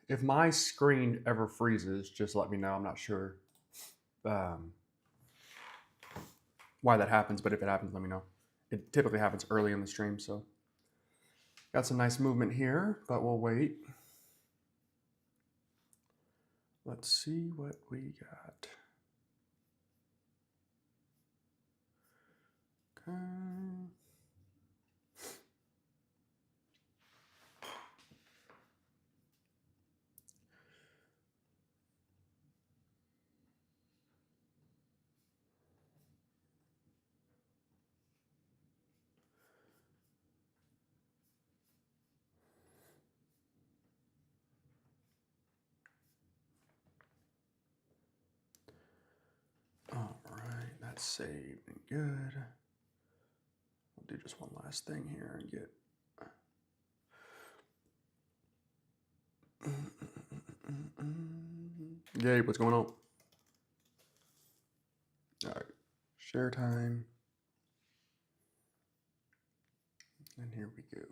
If my screen ever freezes, just let me know. I'm not sure why that happens, but if it happens, let me know. It typically happens early in the stream, so got some nice movement here, but we'll wait. Let's see what we got. Okay. All right, that's saved and good. We'll do just one last thing here and get. Gabe, what's going on? All right, share time. And here we go.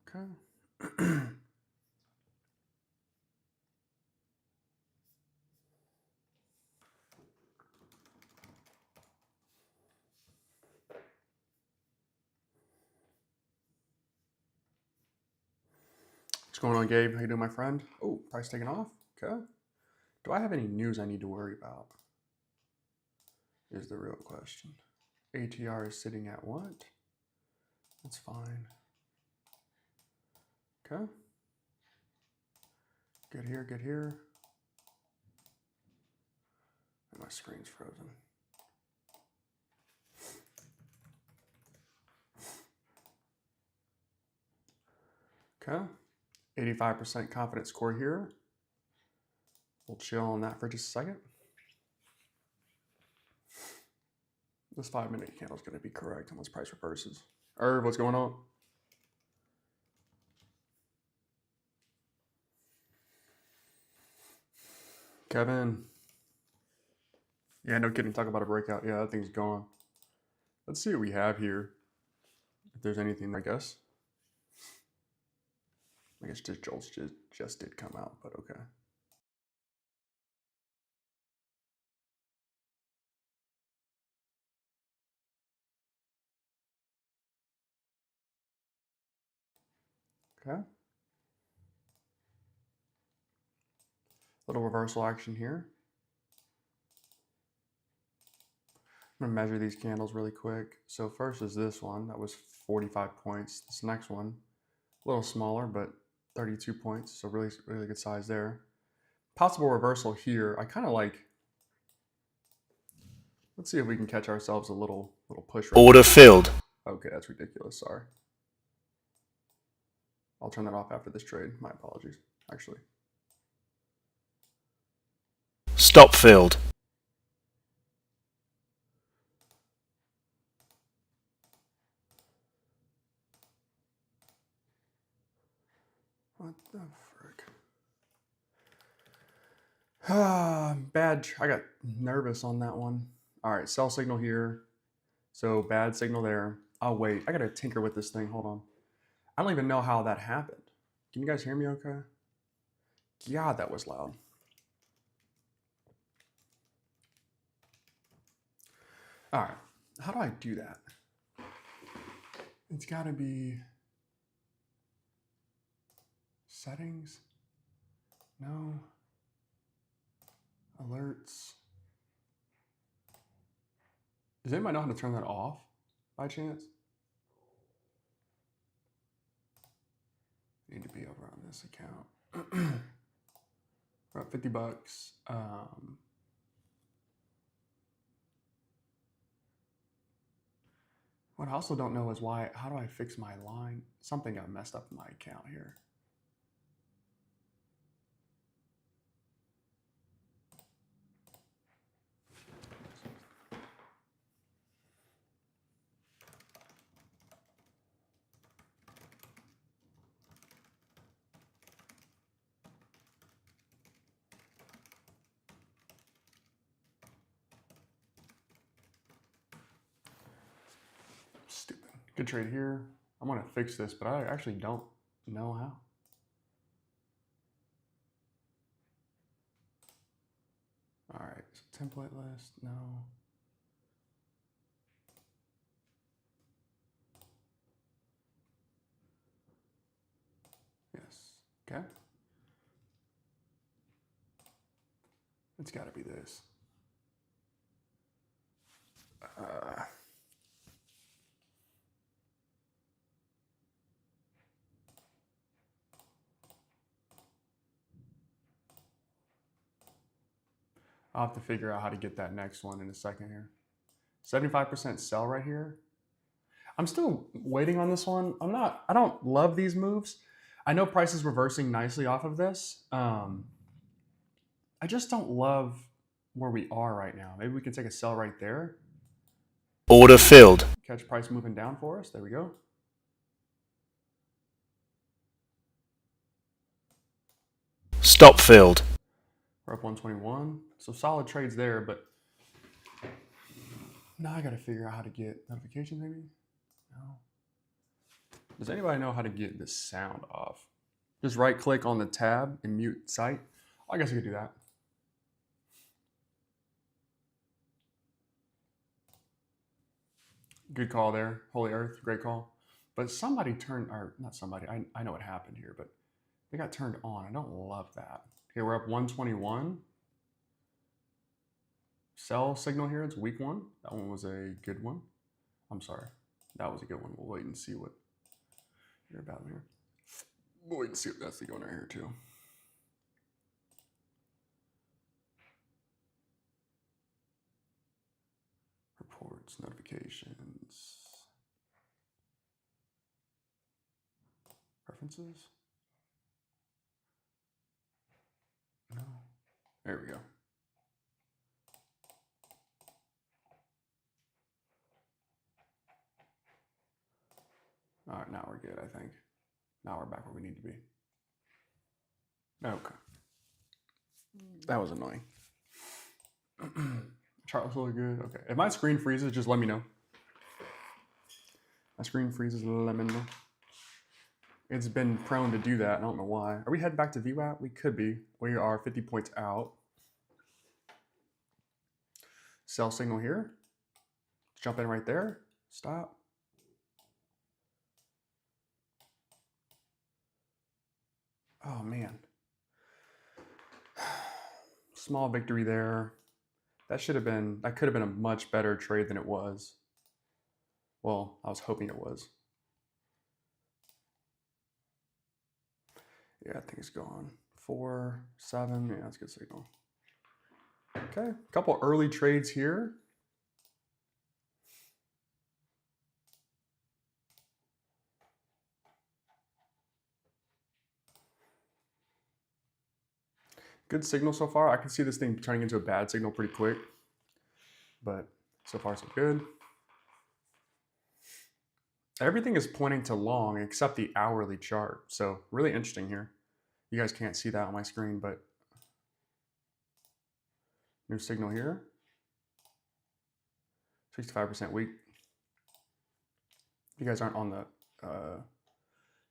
Okay. What's going on, Gabe? How you doing, my friend? Oh, price taking off. Okay. Do I have any news I need to worry about? Is the real question. ATR is sitting at what? That's fine. Okay. Get here, get here. And my screen's frozen. Okay. 85% confidence score here. We'll chill on that for just a second. This 5-minute candle is going to be correct unless price reverses. Irv, what's going on? Kevin. Yeah, no kidding. Talk about a breakout. Yeah, that thing's gone. Let's see what we have here. If there's anything, I guess. I guess just Jolts just did come out, but okay. Okay. Little reversal action here. I'm gonna measure these candles really quick. So first is this one, that was 45 points. This next one, a little smaller, but 32 points. So really, really good size there. Possible reversal here. I kind of like, let's see if we can catch ourselves a little push. Right Order filled. Okay, that's ridiculous, sorry. I'll turn that off after this trade. My apologies, actually. Stop filled. What the frick? Bad. I got nervous on that one. All right, sell signal here. So bad signal there. I'll wait. I gotta tinker with this thing. Hold on. I don't even know how that happened. Can you guys hear me okay? God, that was loud. All right. How do I do that? It's gotta be settings. No. Alerts. Does anybody know how to turn that off by chance? Need to be over on this account. We're at 50 bucks. What I also don't know is how do I fix my line? Something got messed up in my account here. Good trade here. I'm gonna fix this, but I actually don't know how. All right, so template list, no. Yes, okay. It's gotta be this. I'll have to figure out how to get that next one in a second here. 75% sell right here. I'm still waiting on this one. I don't love these moves. I know price is reversing nicely off of this. I just don't love where we are right now. Maybe we can take a sell right there. Order filled. Catch price moving down for us. There we go. Stop filled. We're up 121. So solid trades there, but now I got to figure out how to get notifications maybe. No. Does anybody know how to get this sound off? Just right click on the tab and mute site. I guess I could do that. Good call there. Holy Earth, great call. But somebody turned, or not somebody, I know what happened here, but they got turned on. I don't love that. Okay, we're up 121. Sell signal here, it's weak one. That one was a good one. I'm sorry, that was a good one. We'll wait and see what you're about here. We'll wait and see what that's going right here too. Reports, notifications, preferences. No, there we go. All right, now we're good, I think. Now we're back where we need to be. Okay. That was annoying. Chart looks really good. Okay. If my screen freezes, just let me know. My screen freezes, let me know. It's been prone to do that. I don't know why. Are we heading back to VWAP? We could be. We are 50 points out. Sell signal here. Jump in right there. Stop. Oh, man. Small victory there. That could have been a much better trade than it was. Well, I was hoping it was. Yeah, I think it's gone. 4, 7. Yeah, that's a good signal. Okay, a couple early trades here. Good signal so far. I can see this thing turning into a bad signal pretty quick, but so far so good. Everything is pointing to long except the hourly chart. So really interesting here. You guys can't see that on my screen, but new signal here. 65% weak. If you guys aren't on the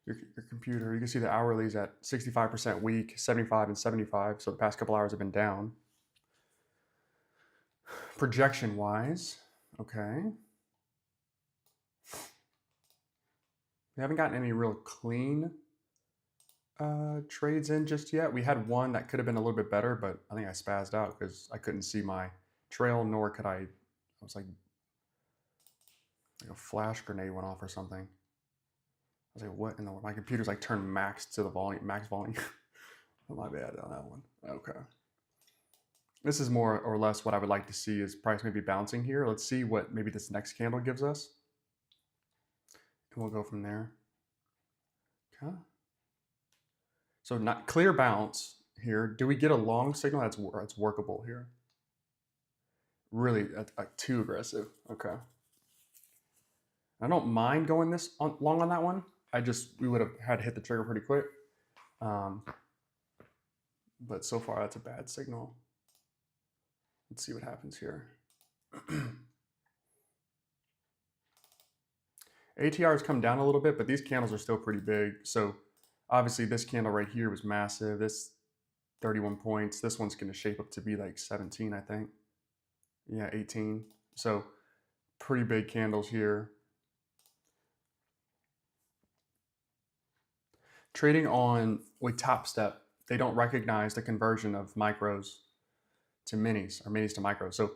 your computer, you can see the hourlies at 65% weak, 75 and 75. So the past couple hours have been down. Projection wise, okay. We haven't gotten any real clean trades in just yet. We had one that could have been a little bit better, but I think I spazzed out because I couldn't see my trail, nor could I was like a flash grenade went off or something. I was like, what in the world? My computer's like turned max to the volume, max volume. Oh, my bad on that one. Okay. This is more or less what I would like to see is price maybe bouncing here. Let's see what maybe this next candle gives us. And we'll go from there. Okay. So not clear bounce here. Do we get a long signal that's workable here? Really too aggressive. Okay. I don't mind going this long on that one. We would have had to hit the trigger pretty quick. But so far that's a bad signal. Let's see what happens here. ATR has come down a little bit, but these candles are still pretty big. So obviously this candle right here was massive. This 31 points. This one's going to shape up to be like 17, I think. Yeah, 18. So pretty big candles here. Trading on with TOPSTEP, they don't recognize the conversion of micros to minis or minis to micros. So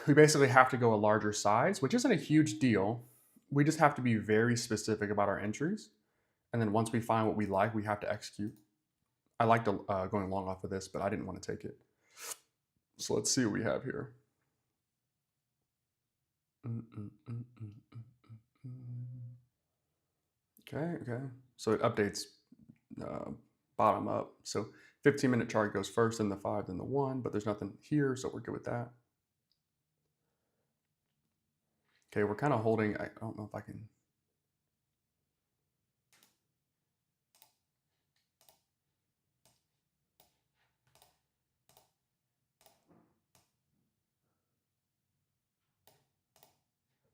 we basically have to go a larger size, which isn't a huge deal. We just have to be very specific about our entries. And then once we find what we like, we have to execute. I liked going long off of this, but I didn't want to take it. So let's see what we have here. Okay. So it updates bottom up. So 15-minute chart goes first, then the 5, then the 1, but there's nothing here, so we're good with that. Okay, we're kind of holding, I don't know if I can.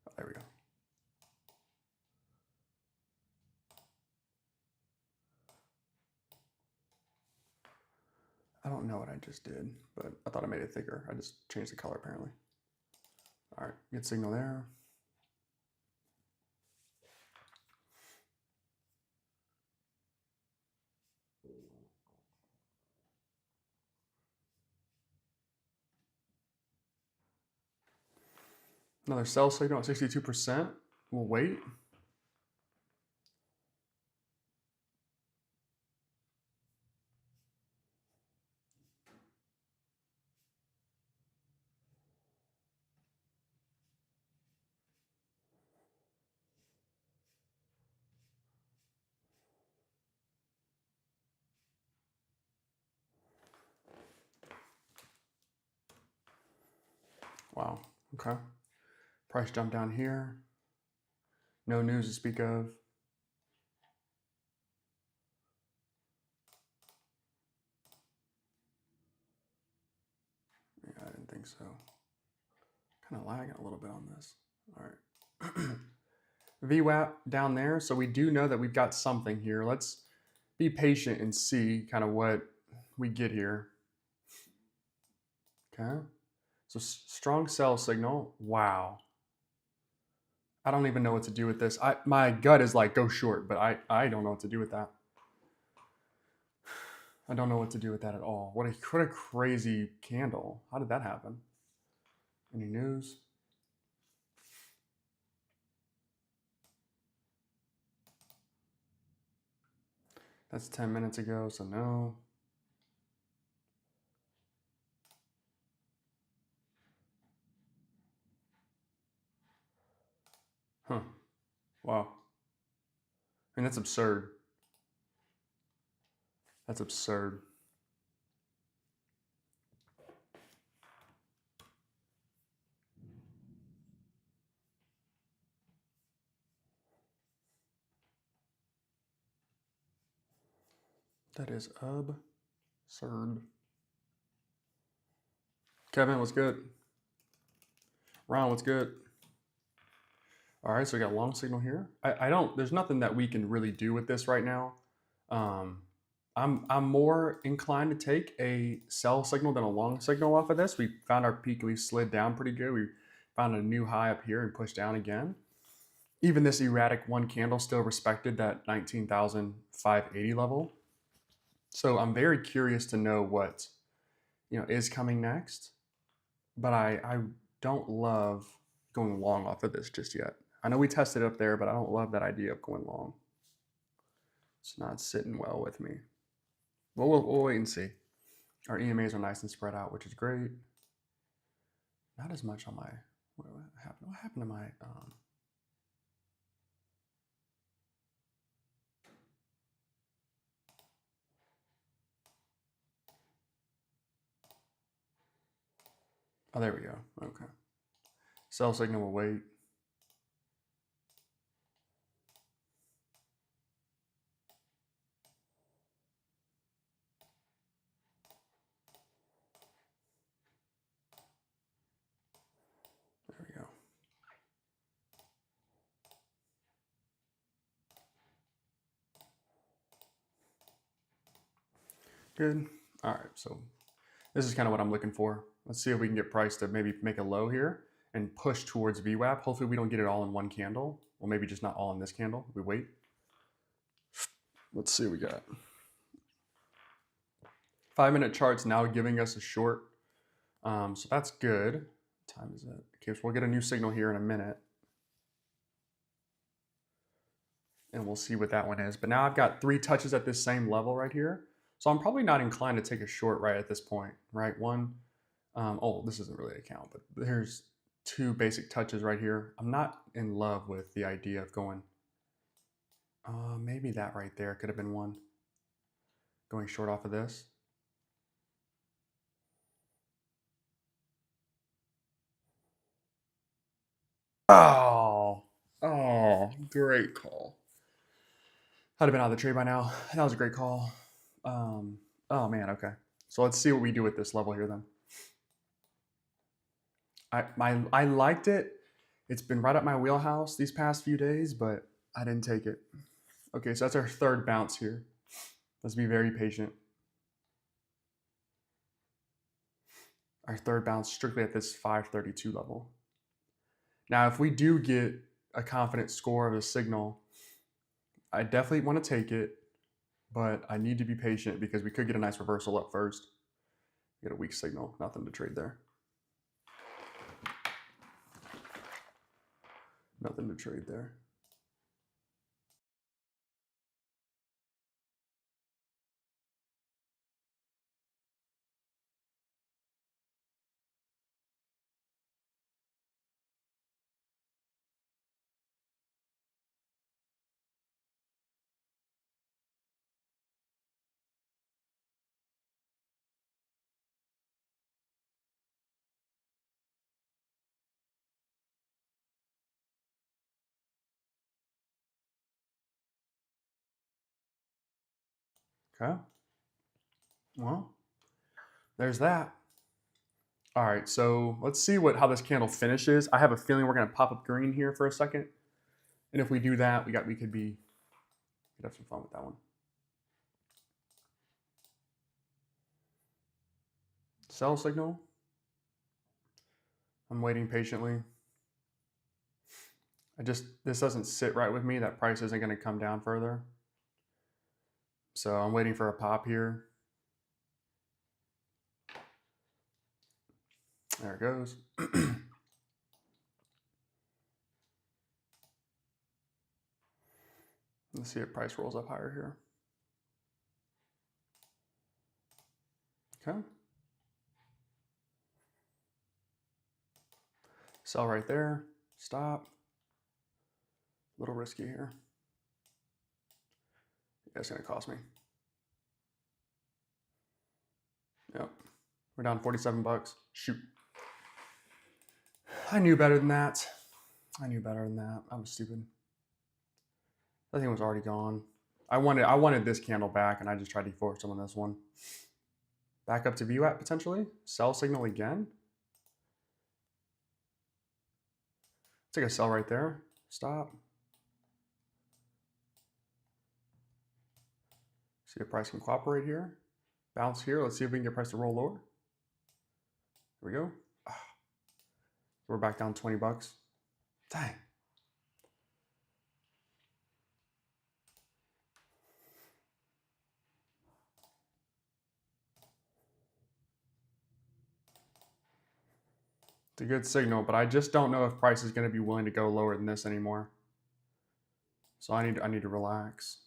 Oh, there we go. I don't know what I just did, but I thought I made it thicker. I just changed the color apparently. All right, good signal there. Another sell signal at 62%. We'll wait. Wow, okay. Price jump down here. No news to speak of. Yeah, I didn't think so. Kind of lagging a little bit on this. All right. VWAP down there. So we do know that we've got something here. Let's be patient and see kind of what we get here. Okay. So strong sell signal. Wow. I don't even know what to do with this. My gut is like go short, but I don't know what to do with that. I don't know what to do with that at all. What a crazy candle. How did that happen? Any news? That's 10 minutes ago, so no. Huh. Wow. I mean, that's absurd. That's absurd. That is absurd. Kevin, what's good? Ron, what's good? All right, so we got a long signal here. I don't. There's nothing that we can really do with this right now. Um, I'm more inclined to take a sell signal than a long signal off of this. We found our peak. We slid down pretty good. We found a new high up here and pushed down again. Even this erratic one candle still respected that 19,580 level. So I'm very curious to know what is coming next. But I don't love going long off of this just yet. I know we tested it up there, but I don't love that idea of going long. It's not sitting well with me. We'll wait and see. Our EMAs are nice and spread out, which is great. Not as much on my. What happened? What happened to my? Oh, there we go. Okay. Sell signal will wait. There we go. Good. All right, so this is kind of what I'm looking for. Let's see if we can get price to maybe make a low here and push towards VWAP. Hopefully we don't get it all in one candle. Well, maybe just not all in this candle. We wait. Let's see what we got. 5-minute chart's now giving us a short. So that's good. What time is it? Okay, so we'll get a new signal here in a minute. And we'll see what that one is. But now I've got 3 touches at this same level right here. So I'm probably not inclined to take a short right at this point, right? One, oh, this isn't really a count, but there's 2 basic touches right here. I'm not in love with the idea of going, maybe that right there could have been one. Going short off of this. Oh, great call. I'd have been out of the trade by now. That was a great call. Oh man, okay. So let's see what we do with this level here then. I liked it. It's been right up my wheelhouse these past few days, but I didn't take it. Okay, so that's our 3rd bounce here. Let's be very patient. Our 3rd bounce strictly at this 532 level. Now, if we do get a confident score of a signal, I definitely want to take it, but I need to be patient because we could get a nice reversal up first. Get a weak signal, nothing to trade there. Nothing to trade there. Okay. Well, there's that. All right, so let's see how this candle finishes. I have a feeling we're gonna pop up green here for a second, and if we do that, we could have some fun with that one. Sell signal. I'm waiting patiently. This doesn't sit right with me. That price isn't gonna come down further. So I'm waiting for a pop here. There it goes. Let's see if price rolls up higher here. Okay. Sell right there. Stop. A little risky here. Yeah, it's gonna cost me. Yep. We're down 47 bucks. Shoot. I knew better than that. I was stupid. I think it was already gone. I wanted this candle back, and I just tried to force some on this one. Back up to VWAP potentially. Sell signal again. Take a sell right there. Stop. See if price can cooperate here. Bounce here. Let's see if we can get price to roll lower. Here we go. We're back down 20 bucks. Dang. It's a good signal, but I just don't know if price is going to be willing to go lower than this anymore. So I need to relax.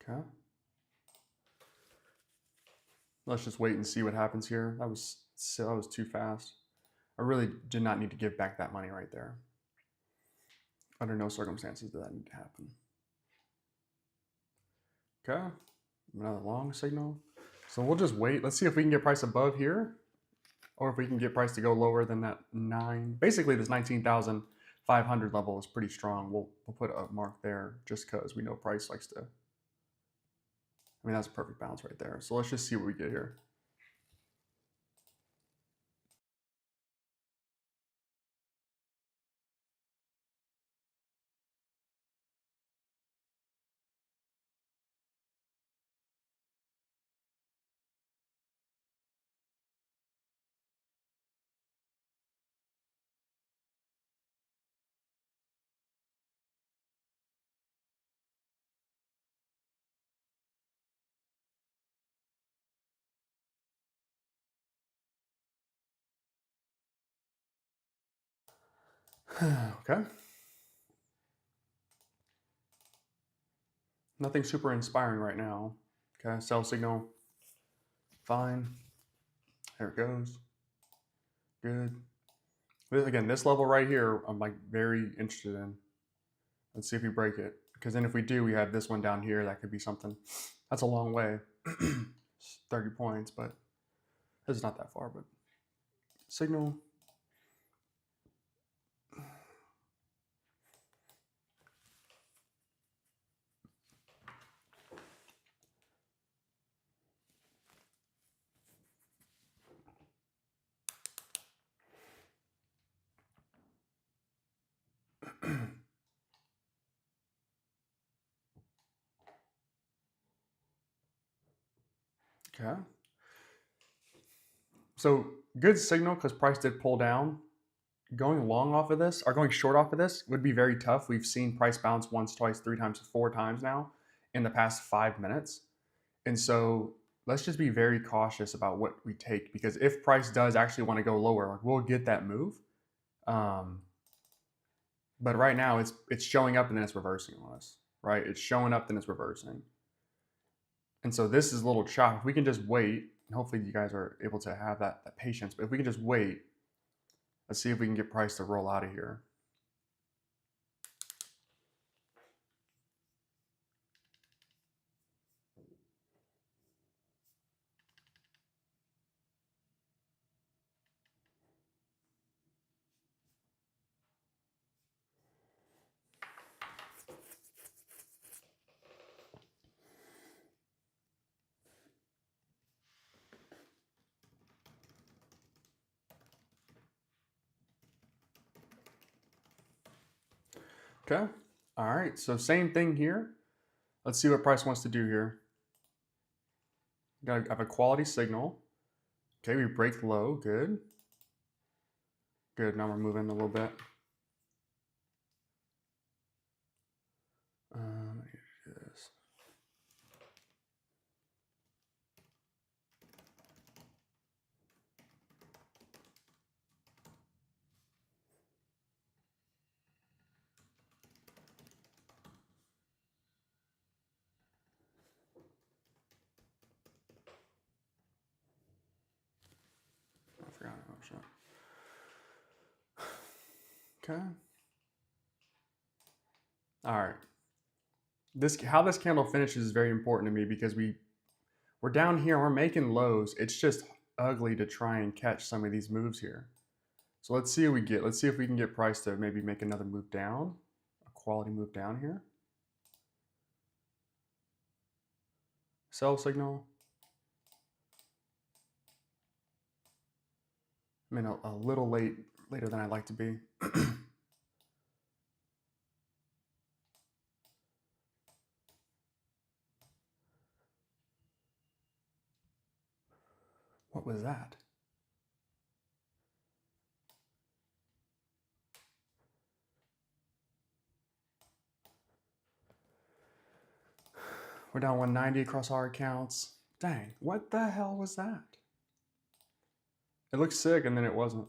Okay. Let's just wait and see what happens here. That was too fast. I really did not need to give back that money right there. Under no circumstances did that need to happen. Okay. Another long signal. So we'll just wait. Let's see if we can get price above here, or if we can get price to go lower than that 9. Basically, this 19,500 level is pretty strong. We'll put a mark there just because we know price likes to. I mean, that's a perfect bounce right there. So let's just see what we get here. Okay. Nothing super inspiring right now. Okay, sell signal, fine. There it goes. Good. Again, this level right here, I'm like very interested in. Let's see if we break it. Because then if we do, we have this one down here. That could be something. That's a long way. 30 points, but it's not that far. But signal. Okay. So good signal because price did pull down. Going long off of this or going short off of this would be very tough. We've seen price bounce once, twice, three times, four times now in the past 5 minutes. And so let's just be very cautious about what we take because if price does actually want to go lower, like we'll get that move. Um, but right now it's showing up and then it's reversing on us, right? It's showing up, then it's reversing. And so this is a little chop. If we can just wait, and hopefully you guys are able to have that patience, but if we can just wait, let's see if we can get price to roll out of here. Okay. All right. So same thing here. Let's see what price wants to do here. Got to have a quality signal. Okay, we break low. Good. Good. Now we're moving a little bit. Let me do this. I forgot. Oh shit. Okay. All right. How this candle finishes is very important to me because we're down here. We're making lows. It's just ugly to try and catch some of these moves here. So let's see what we get. Let's see if we can get price to maybe make another move down, a quality move down here. Sell signal. I mean, a little later than I'd like to be. What was that? We're down 190 across our accounts. Dang, what the hell was that? It looked sick and then it wasn't.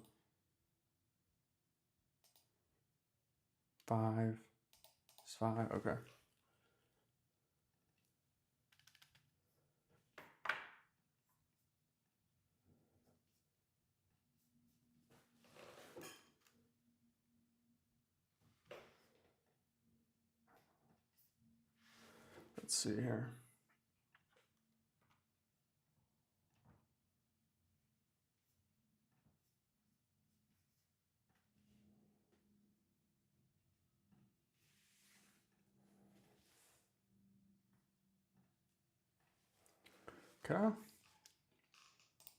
5, it's 5, okay. Let's see here. Okay.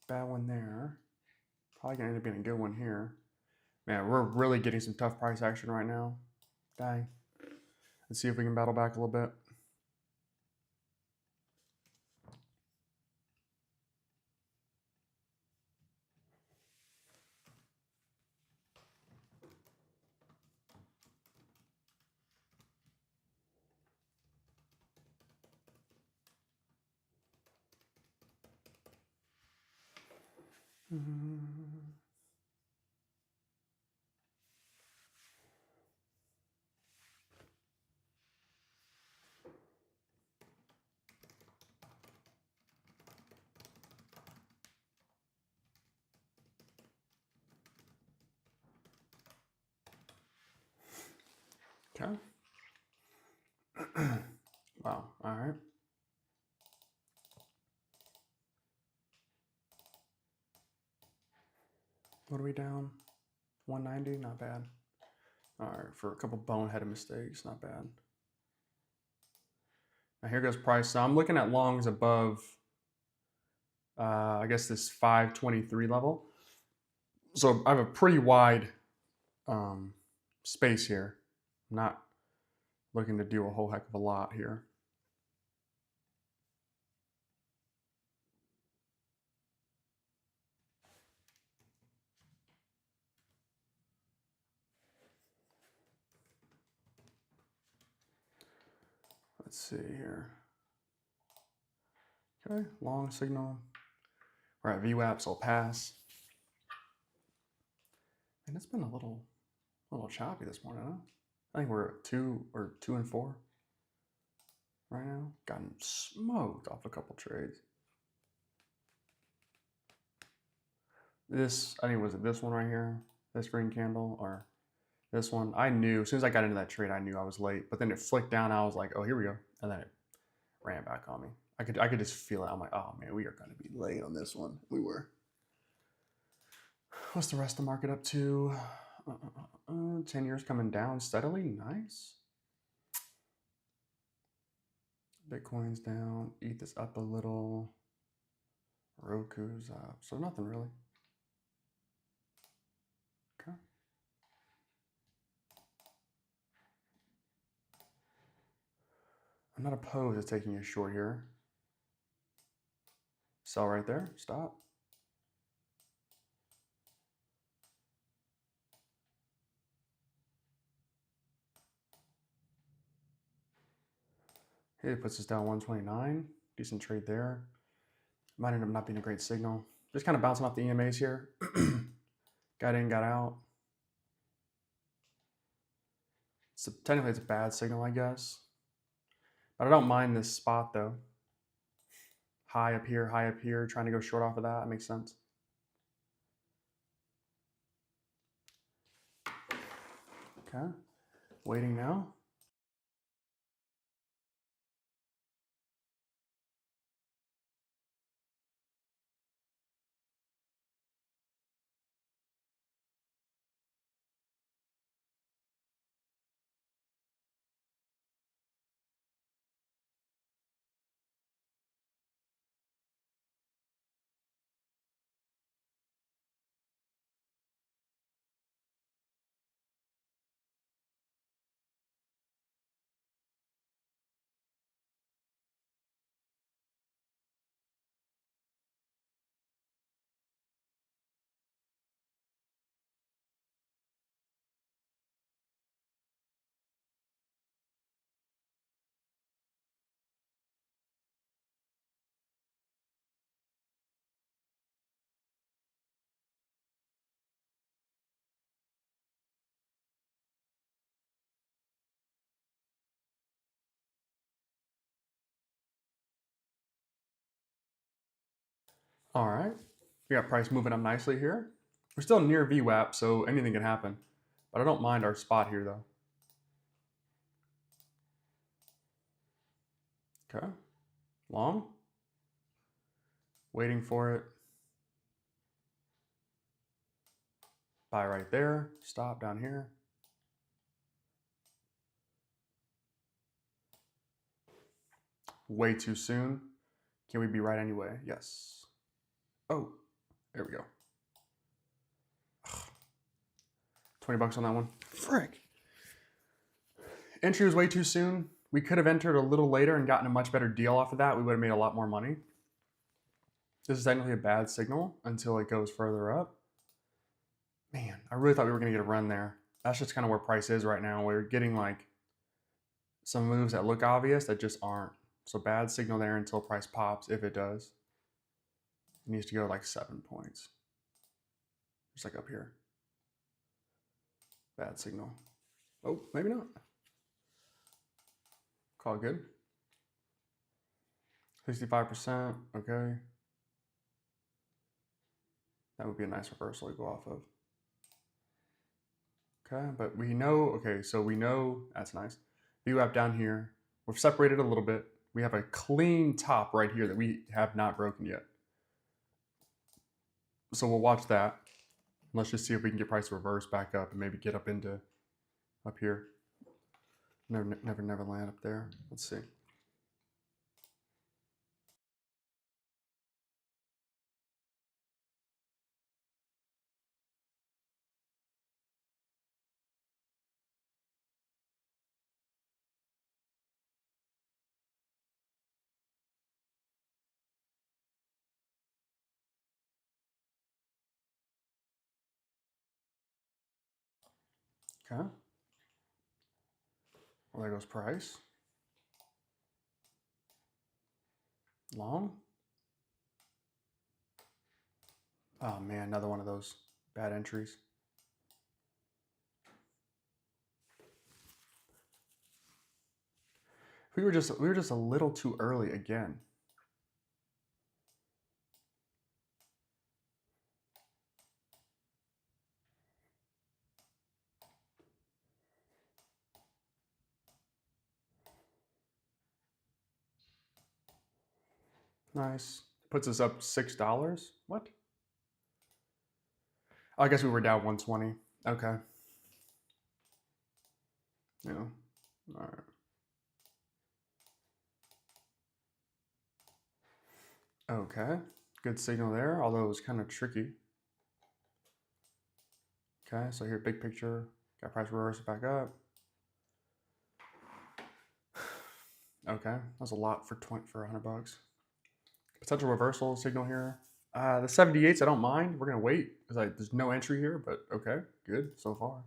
Bad one there. Probably gonna end up being a good one here. Man, we're really getting some tough price action right now. Dang. Let's see if we can battle back a little bit. Okay. Wow. All right. What are we down? 190. Not bad. All right. For a couple boneheaded mistakes. Not bad. Now here goes price. So I'm looking at longs above, I guess this 523 level. So I have a pretty wide space here. I'm not looking to do a whole heck of a lot here. Let's see here. Okay, long signal. We're at VWAP, so I'll pass. And it's been a little choppy this morning, huh? I think we're at 2 and 4 right now. Gotten smoked off a couple trades. This, I think, was it this one right here? This green candle or this one? I knew as soon as I got into that trade, I knew I was late. But then it flicked down. I was like, oh, here we go. And then it ran back on me. I could just feel it. I'm like, oh man, we are going to be late on this one. We were. What's the rest of the market up to? 10 years coming down steadily. Nice. Bitcoin's down. ETH is up a little. Roku's up. So nothing really. Okay. I'm not opposed to taking a short here. Sell right there. Stop. It puts us down 129. Decent trade there. Might end up not being a great signal. Just kind of bouncing off the EMAs here. Got in, got out. So technically it's a bad signal, I guess. But I don't mind this spot though. High up here, trying to go short off of that. That makes sense. Okay. Waiting now. All right. We got price moving up nicely here. We're still near VWAP, so anything can happen. But I don't mind our spot here though. Okay. Long. Waiting for it. Buy right there. Stop down here. Way too soon. Can we be right anyway? Yes. Oh, there we go. Ugh. 20 bucks on that one. Frick. Entry was way too soon. We could have entered a little later and gotten a much better deal off of that. We would have made a lot more money. This is technically a bad signal until it goes further up. Man, I really thought we were going to get a run there. That's just kind of where price is right now. We're getting like some moves that look obvious that just aren't. So bad signal there until price pops, if it does. It needs to go like 7 points. Just like up here. Bad signal. Oh, maybe not. Call it good. 65%, okay. That would be a nice reversal to go off of. Okay, but we know, okay, so we know, that's nice. VWAP down here. We've separated a little bit. We have a clean top right here that we have not broken yet. So we'll watch that. Let's just see if we can get price reverse back up and maybe get up into up here. Never land up there. Let's see. Okay. Well, there goes price. Long. Oh man, another one of those bad entries. We were just a little too early again. Nice. Puts us up $6. What? Oh, I guess we were down 120. Okay. Yeah. All right. Okay. Good signal there, although it was kind of tricky. Okay, so here, big picture. Got price reverse back up. Okay, that's a lot for 100 bucks. Potential reversal signal here. The 78s, I don't mind. We're gonna wait because there's no entry here, but okay, good so far.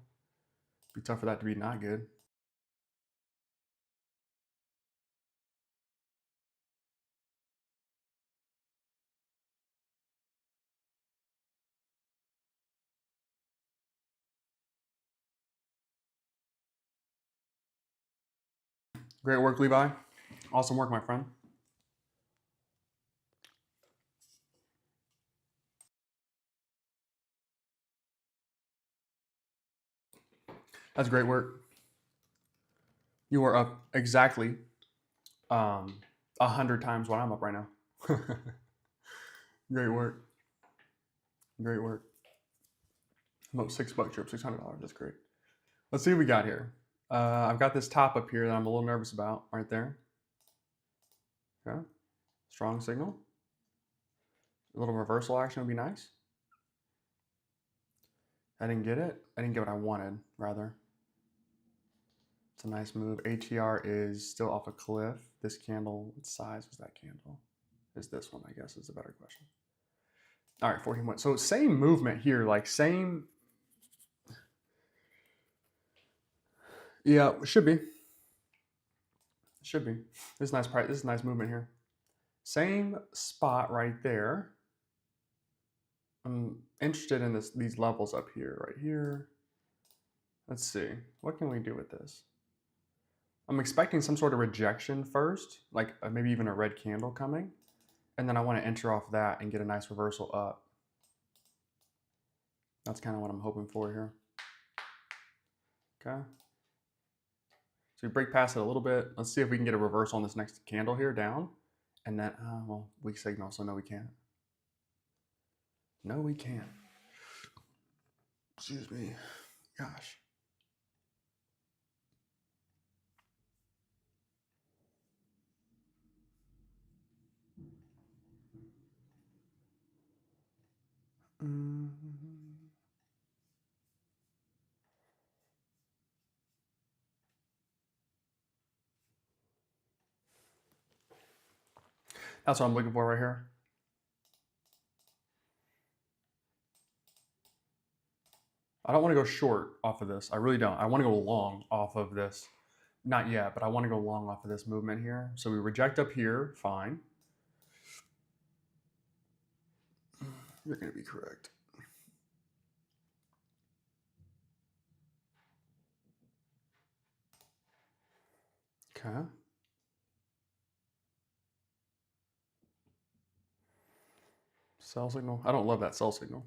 Be tough for that to be not good. Great work, Levi. Awesome work, my friend. That's great work. You are up exactly 100 times what I'm up right now. Great work. Great work. About $6 trip, $600. That's great. Let's see what we got here. I've got this top up here that I'm a little nervous about right there. Okay. Strong signal. A little reversal action would be nice. I didn't get it. I didn't get what I wanted, rather. It's a nice move. ATR is still off a cliff. This candle, what size was that candle? Is this one, I guess, is a better question. All right, 14 points. So same movement here, like same. Yeah, should be. Should be. This is nice price. This is nice movement here. Same spot right there. I'm interested in these levels up here, right here. Let's see. What can we do with this? I'm expecting some sort of rejection first, like maybe even a red candle coming. And then I want to enter off that and get a nice reversal up. That's kind of what I'm hoping for here. Okay. So we break past it a little bit. Let's see if we can get a reversal on this next candle here down. And then, well, weak signal, so no, we can't. No, we can't. Excuse me. Gosh. That's what I'm looking for right here. I don't want to go short off of this. I really don't. I want to go long off of this. Not yet, but I want to go long off of this movement here. So we reject up here, fine. You're going to be correct. Okay. Sell signal. I don't love that sell signal,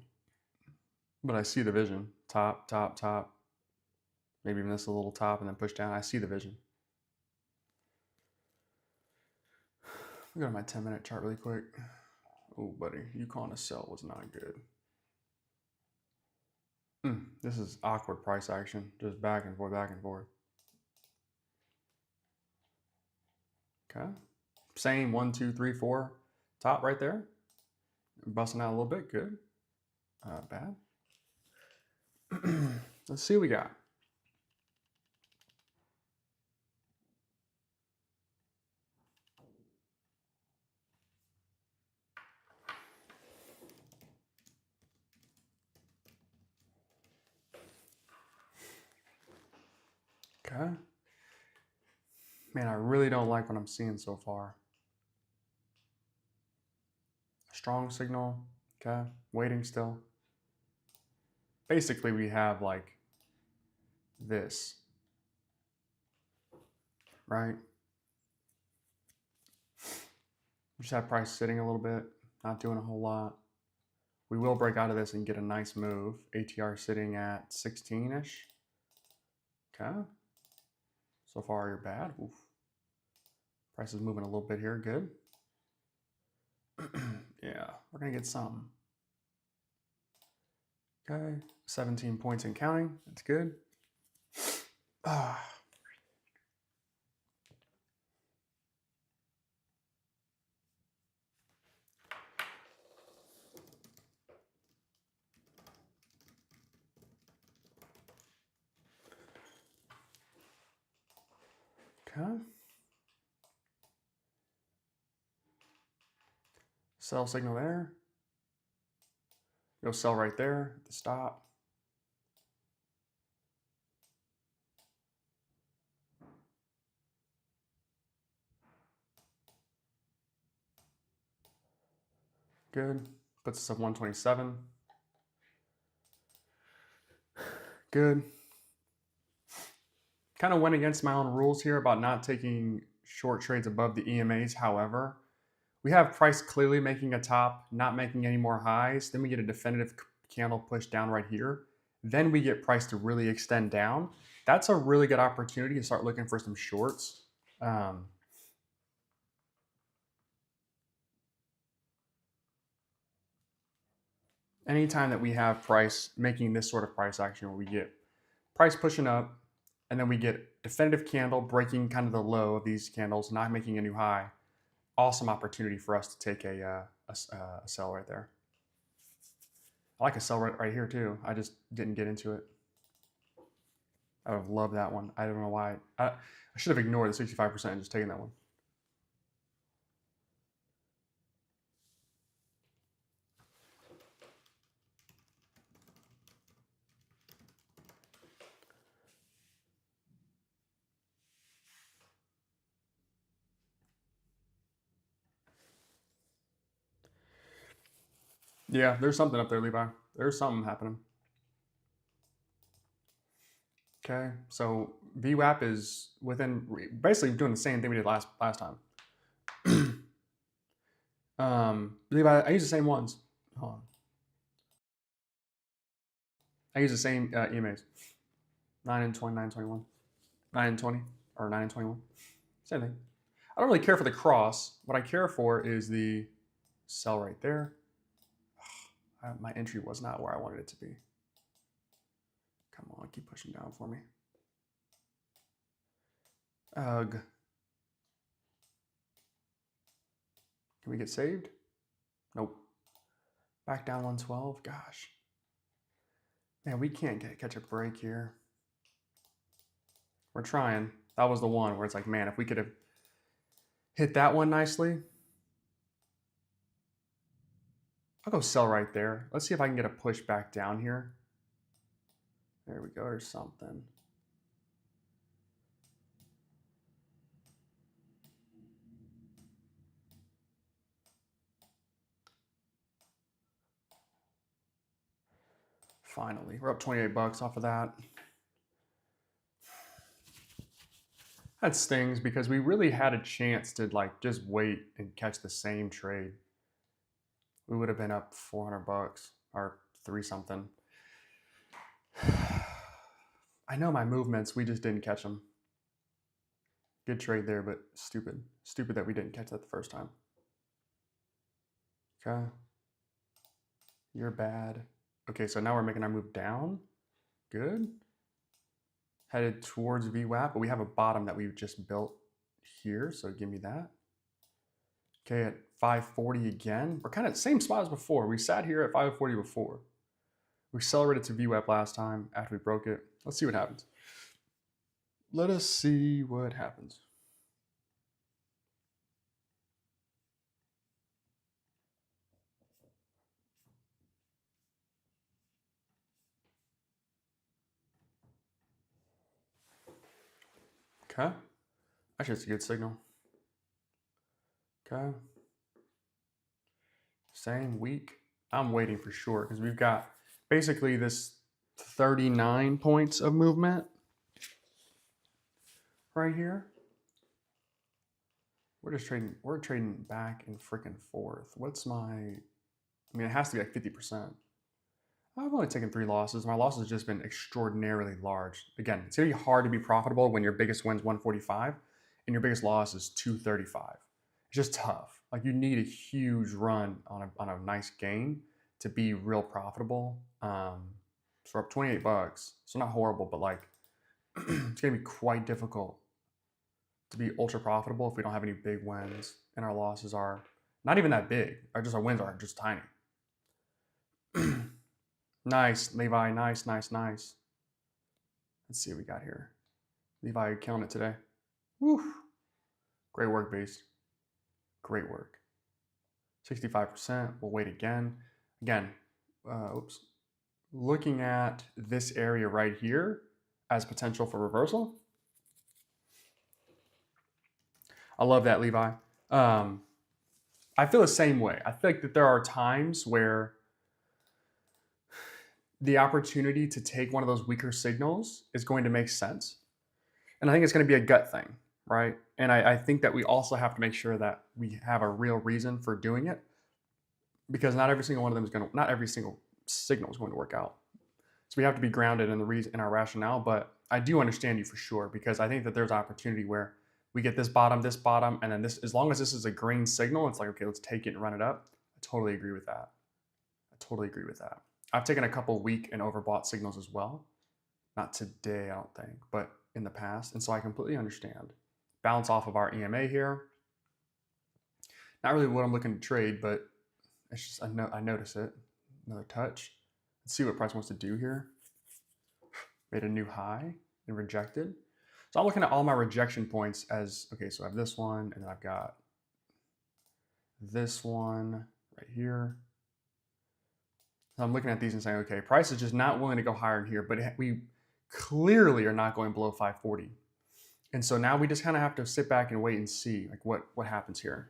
but I see the vision. Top, top, top. Maybe miss a little top and then push down. I see the vision. Let me go to my 10-minute chart really quick. Oh, buddy, you calling a sell was not good. This is awkward price action. Just back and forth, back and forth. Okay. Same 1, 2, 3, 4 top right there. Busting out a little bit. Good. Bad. Let's see what we got. Okay. Man, I really don't like what I'm seeing so far. Strong signal. Okay. Waiting still. Basically, we have like this, right? We just have price sitting a little bit, not doing a whole lot. We will break out of this and get a nice move. ATR sitting at 16-ish. Okay. So far, you're bad. Oof. Price is moving a little bit here. Good. Yeah, we're going to get some. Okay. 17 points and counting. That's good. Okay. Sell signal there. Go sell right there at the stop. Good. Puts us up 127. Good. Kind of went against my own rules here about not taking short trades above the EMAs. However, we have price clearly making a top, not making any more highs. Then we get a definitive candle push down right here. Then we get price to really extend down. That's a really good opportunity to start looking for some shorts. Anytime that we have price making this sort of price action where we get price pushing up and then we get definitive candle breaking kind of the low of these candles, not making a new high, awesome opportunity for us to take a sell right there. I like a sell right here too. I just didn't get into it. I would have loved that one. I don't know why. I should have ignored the 65% and just taken that one. Yeah, there's something up there, Levi. There's something happening. Okay, so VWAP is within basically doing the same thing we did last time. Levi, I use the same ones. Hold on. I use the same EMAs. 9 and 20, 9 and 21. 9 and 20, or 9 and 21. Same thing. I don't really care for the cross. What I care for is the sell right there. My entry was not where I wanted it to be. Come on, keep pushing down for me. Ugh. Can we get saved? Nope. Back down 112. Gosh. Man, we can't catch a break here. We're trying. That was the one where it's like, man, if we could have hit that one nicely. I'll go sell right there. Let's see if I can get a push back down here. There we go, or something. Finally, we're up 28 bucks off of that. That stings because we really had a chance to like just wait and catch the same trade. We would have been up 400 bucks or 3 something. I know my movements, we just didn't catch them. Good trade there, but stupid. Stupid that we didn't catch that the first time. Okay. You're bad. Okay, so now we're making our move down. Good. Headed towards VWAP, but we have a bottom that we've just built here, so give me that. Okay, at 540 again. We're kind of same spot as before. We sat here at 540 before. We accelerated to VWAP last time after we broke it. Let's see what happens. Let us see what happens. Okay. Actually, it's a good signal. Okay. Same week. I'm waiting for sure because we've got basically this 39 points of movement right here. We're trading back and freaking forth. What's my, I mean, it has to be like 50%. I've only taken 3 losses. My losses have just been extraordinarily large. Again, it's gonna be hard to be profitable when your biggest win's 145 and your biggest loss is 235. It's just tough. Like you need a huge run on a nice gain to be real profitable. So we're up 28 bucks. So not horrible, but like it's gonna be quite difficult to be ultra profitable if we don't have any big wins and our losses are not even that big. Or just our wins are just tiny. Nice, Levi. Nice, nice, nice. Let's see what we got here. Levi killing it today. Woo. Great work, Beast. Great work. 65%. We'll wait again. Again, oops. Looking at this area right here as potential for reversal. I love that, Levi. I feel the same way. I think that there are times where the opportunity to take one of those weaker signals is going to make sense. And I think it's going to be a gut thing, right? And I think that we also have to make sure that we have a real reason for doing it because not every single one of them is going to, not every single signal is going to work out. So we have to be grounded in the reason, in our rationale, but I do understand you for sure because I think that there's opportunity where we get this bottom, and then this, as long as this is a green signal, it's like, okay, let's take it and run it up. I totally agree with that. I totally agree with that. I've taken a couple weak and overbought signals as well. Not today, I don't think, but in the past. And so I completely understand. Bounce off of our EMA here. Not really what I'm looking to trade, but it's just, I notice it. Another touch. Let's see what price wants to do here. Made a new high and rejected. So I'm looking at all my rejection points as, okay, so I have this one, and then I've got this one right here. So I'm looking at these and saying, okay, price is just not willing to go higher in here, but we clearly are not going below 540. And so now we just kind of have to sit back and wait and see like what happens here.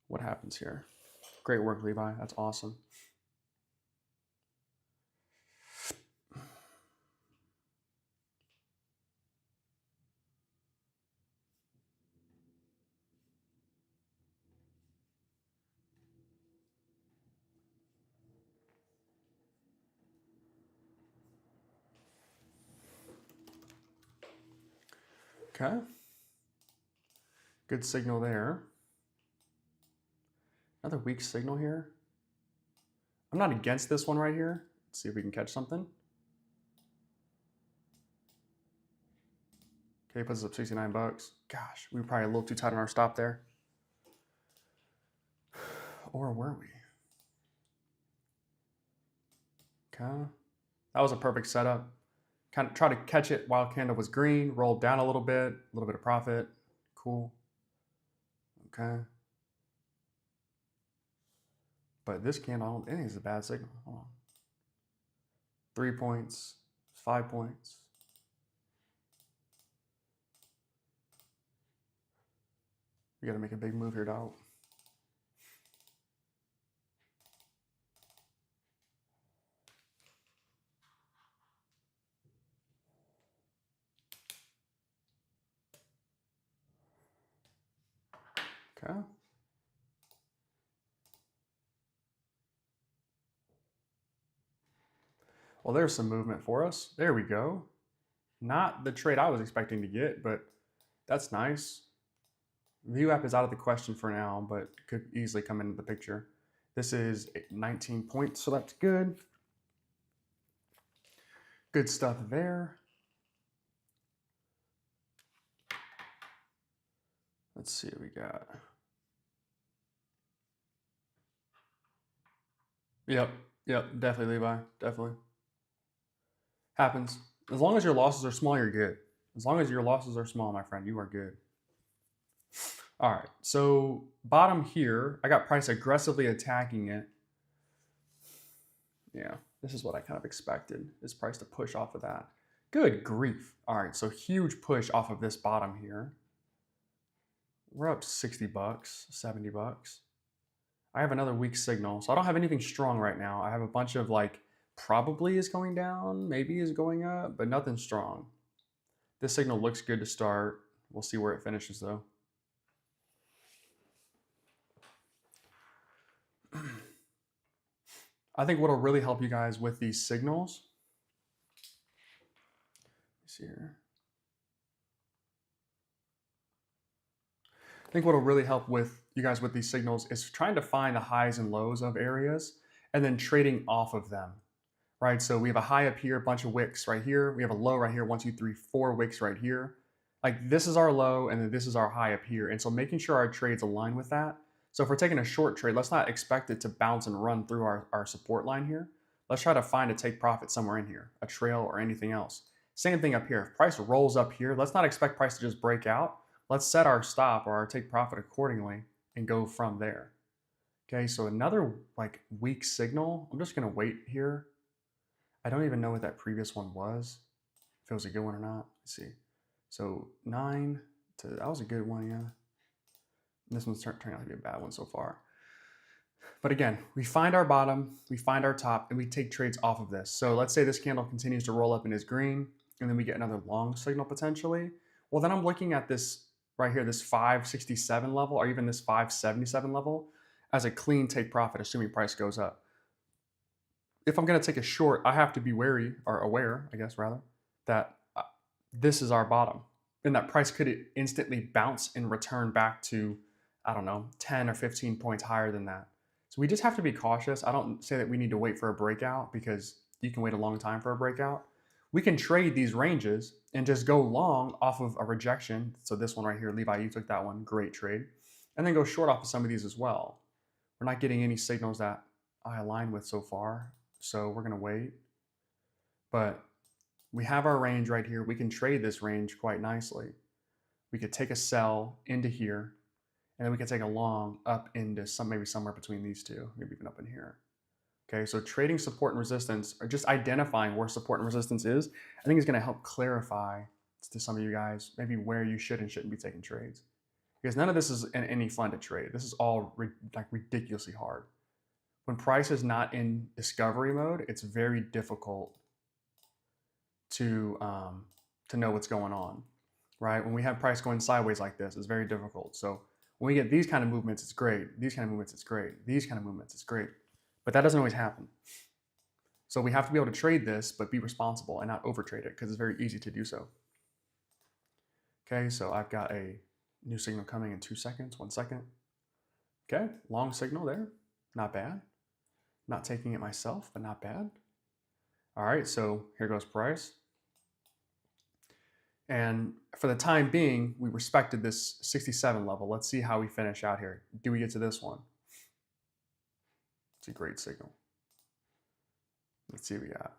What happens here? Great work, Levi. That's awesome. Okay. Good signal there. Another weak signal here. I'm not against this one right here. Let's see if we can catch something. Okay, puts us up 69 bucks. Gosh, we were probably a little too tight on our stop there. Or were we? Okay. That was a perfect setup. Kind of try to catch it while candle was green, rolled down a little bit of profit. Cool. Okay. But this candle, I don't think it's a bad signal. Hold on. 3 points, 5 points. We got to make a big move here, dog. Okay. Well, there's some movement for us. There we go. Not the trade I was expecting to get, but that's nice. VWAP is out of the question for now, but could easily come into the picture. This is 19 points, so that's good. Good stuff there. Let's see what we got. Yep, definitely, Levi, definitely. Happens. As long as your losses are small, you're good. As long as your losses are small, my friend, you are good. All right, so bottom here, I got price aggressively attacking it. Yeah, this is what I kind of expected, is price to push off of that. Good grief. All right, so huge push off of this bottom here. We're up 60 bucks, 70 bucks. I have another weak signal, so I don't have anything strong right now. I have a bunch of like probably is going down, maybe is going up, but nothing strong. This signal looks good to start. We'll see where it finishes though. I think what'll really help you guys with these signals, let's see here. I think what'll really help with you guys with these signals is trying to find the highs and lows of areas and then trading off of them, right? So we have a high up here, a bunch of wicks right here. We have a low right here, 1, 2, 3, 4 wicks right here. Like this is our low and then this is our high up here. And so making sure our trades align with that. So if we're taking a short trade, let's not expect it to bounce and run through our support line here. Let's try to find a take profit somewhere in here, a trail or anything else. Same thing up here. If price rolls up here, let's not expect price to just break out. Let's set our stop or our take profit accordingly and go from there. Okay, so another like weak signal. I'm just gonna wait here. I don't even know what that previous one was, if it was a good one or not. Let's see. So 9 to, that was a good one, yeah. And this one's turning out to be a bad one so far. But again, we find our bottom, we find our top, and we take trades off of this. So let's say this candle continues to roll up and is green, and then we get another long signal potentially. Well, then I'm looking at this right here, this 567 level, or even this 577 level, as a clean take profit, assuming price goes up. If I'm going to take a short, I have to be wary, or aware, I guess, rather, that this is our bottom. And that price could instantly bounce and return back to, I don't know, 10 or 15 points higher than that. So we just have to be cautious. I don't say that we need to wait for a breakout because you can wait a long time for a breakout. We can trade these ranges and just go long off of a rejection. So this one right here, Levi, you took that one, great trade. And then go short off of some of these as well. We're not getting any signals that I align with so far, so we're gonna wait. But we have our range right here. We can trade this range quite nicely. We could take a sell into here, and then we could take a long up into maybe somewhere between these two, maybe even up in here. Okay, so trading support and resistance, or just identifying where support and resistance is, I think is going to help clarify to some of you guys maybe where you should and shouldn't be taking trades. Because none of this is any fun to trade. This is all like ridiculously hard. When price is not in discovery mode, it's very difficult to know what's going on, right? When we have price going sideways like this, it's very difficult. So when we get these kind of movements, it's great. These kind of movements, it's great. These kind of movements, it's great. But that doesn't always happen. So we have to be able to trade this, but be responsible and not overtrade it because it's very easy to do so. Okay, so I've got a new signal coming in 2 seconds, 1 second. Okay, long signal there, not bad. Not taking it myself, but not bad. All right, so here goes price. And for the time being, we respected this 67 level. Let's see how we finish out here. Do we get to this one? It's a great signal. Let's see what we got.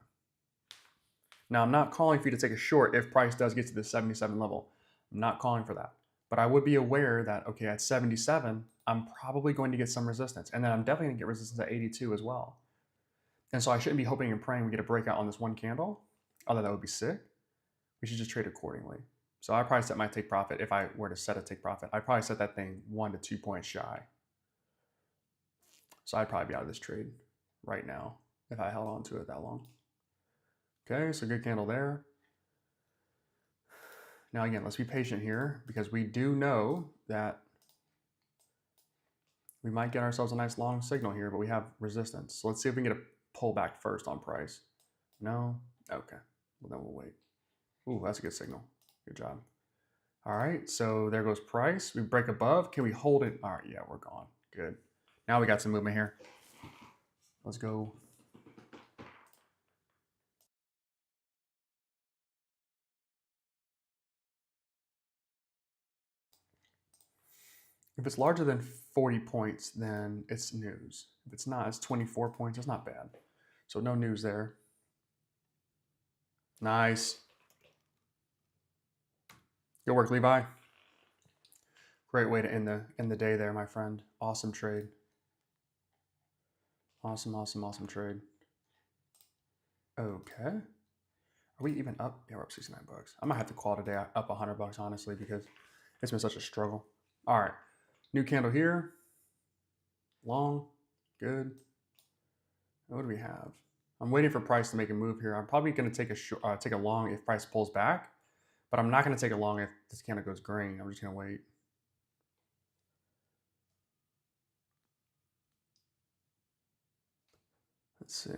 Now, I'm not calling for you to take a short if price does get to the 77 level. I'm not calling for that. But I would be aware that, okay, at 77, I'm probably going to get some resistance. And then I'm definitely going to get resistance at 82 as well. And so I shouldn't be hoping and praying we get a breakout on this one candle, although that would be sick. We should just trade accordingly. So I probably set my take profit, if I were to set a take profit, I'd probably set that thing 1 to 2 points shy. So I'd probably be out of this trade right now if I held on to it that long. Okay, so good candle there. Now again, let's be patient here because we do know that we might get ourselves a nice long signal here, but we have resistance. So let's see if we can get a pullback first on price. No? Okay, well then we'll wait. Ooh, that's a good signal. Good job. All right, so there goes price. We break above. Can we hold it? All right, yeah, we're gone. Good. Now we got some movement here. Let's go. If it's larger than 40 points, then it's news. If it's not, it's 24 points. It's not bad. So no news there. Nice. Good work, Levi. Great way to end the day there, my friend. Awesome trade. Awesome, awesome, awesome trade. Okay. Are we even up? Yeah, we're up 69 bucks. I might have to call today up 100 bucks, honestly, because it's been such a struggle. All right. New candle here. Long. Good. What do we have? I'm waiting for price to make a move here. I'm probably going to take a long if price pulls back, but I'm not going to take a long if this candle goes green. I'm just going to wait. Let's see.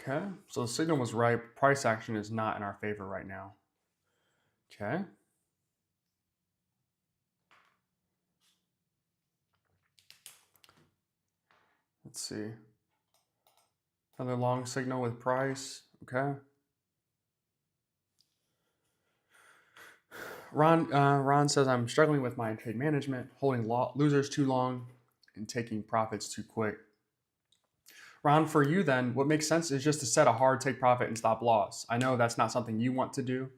Okay, so the signal was right. Price action is not in our favor right now. Okay. Let's see. Another long signal with price. Okay. Ron says I'm struggling with my trade management, holding losers too long and taking profits too quick. Ron, for you then, what makes sense is just to set a hard take profit and stop loss. I know that's not something you want to do,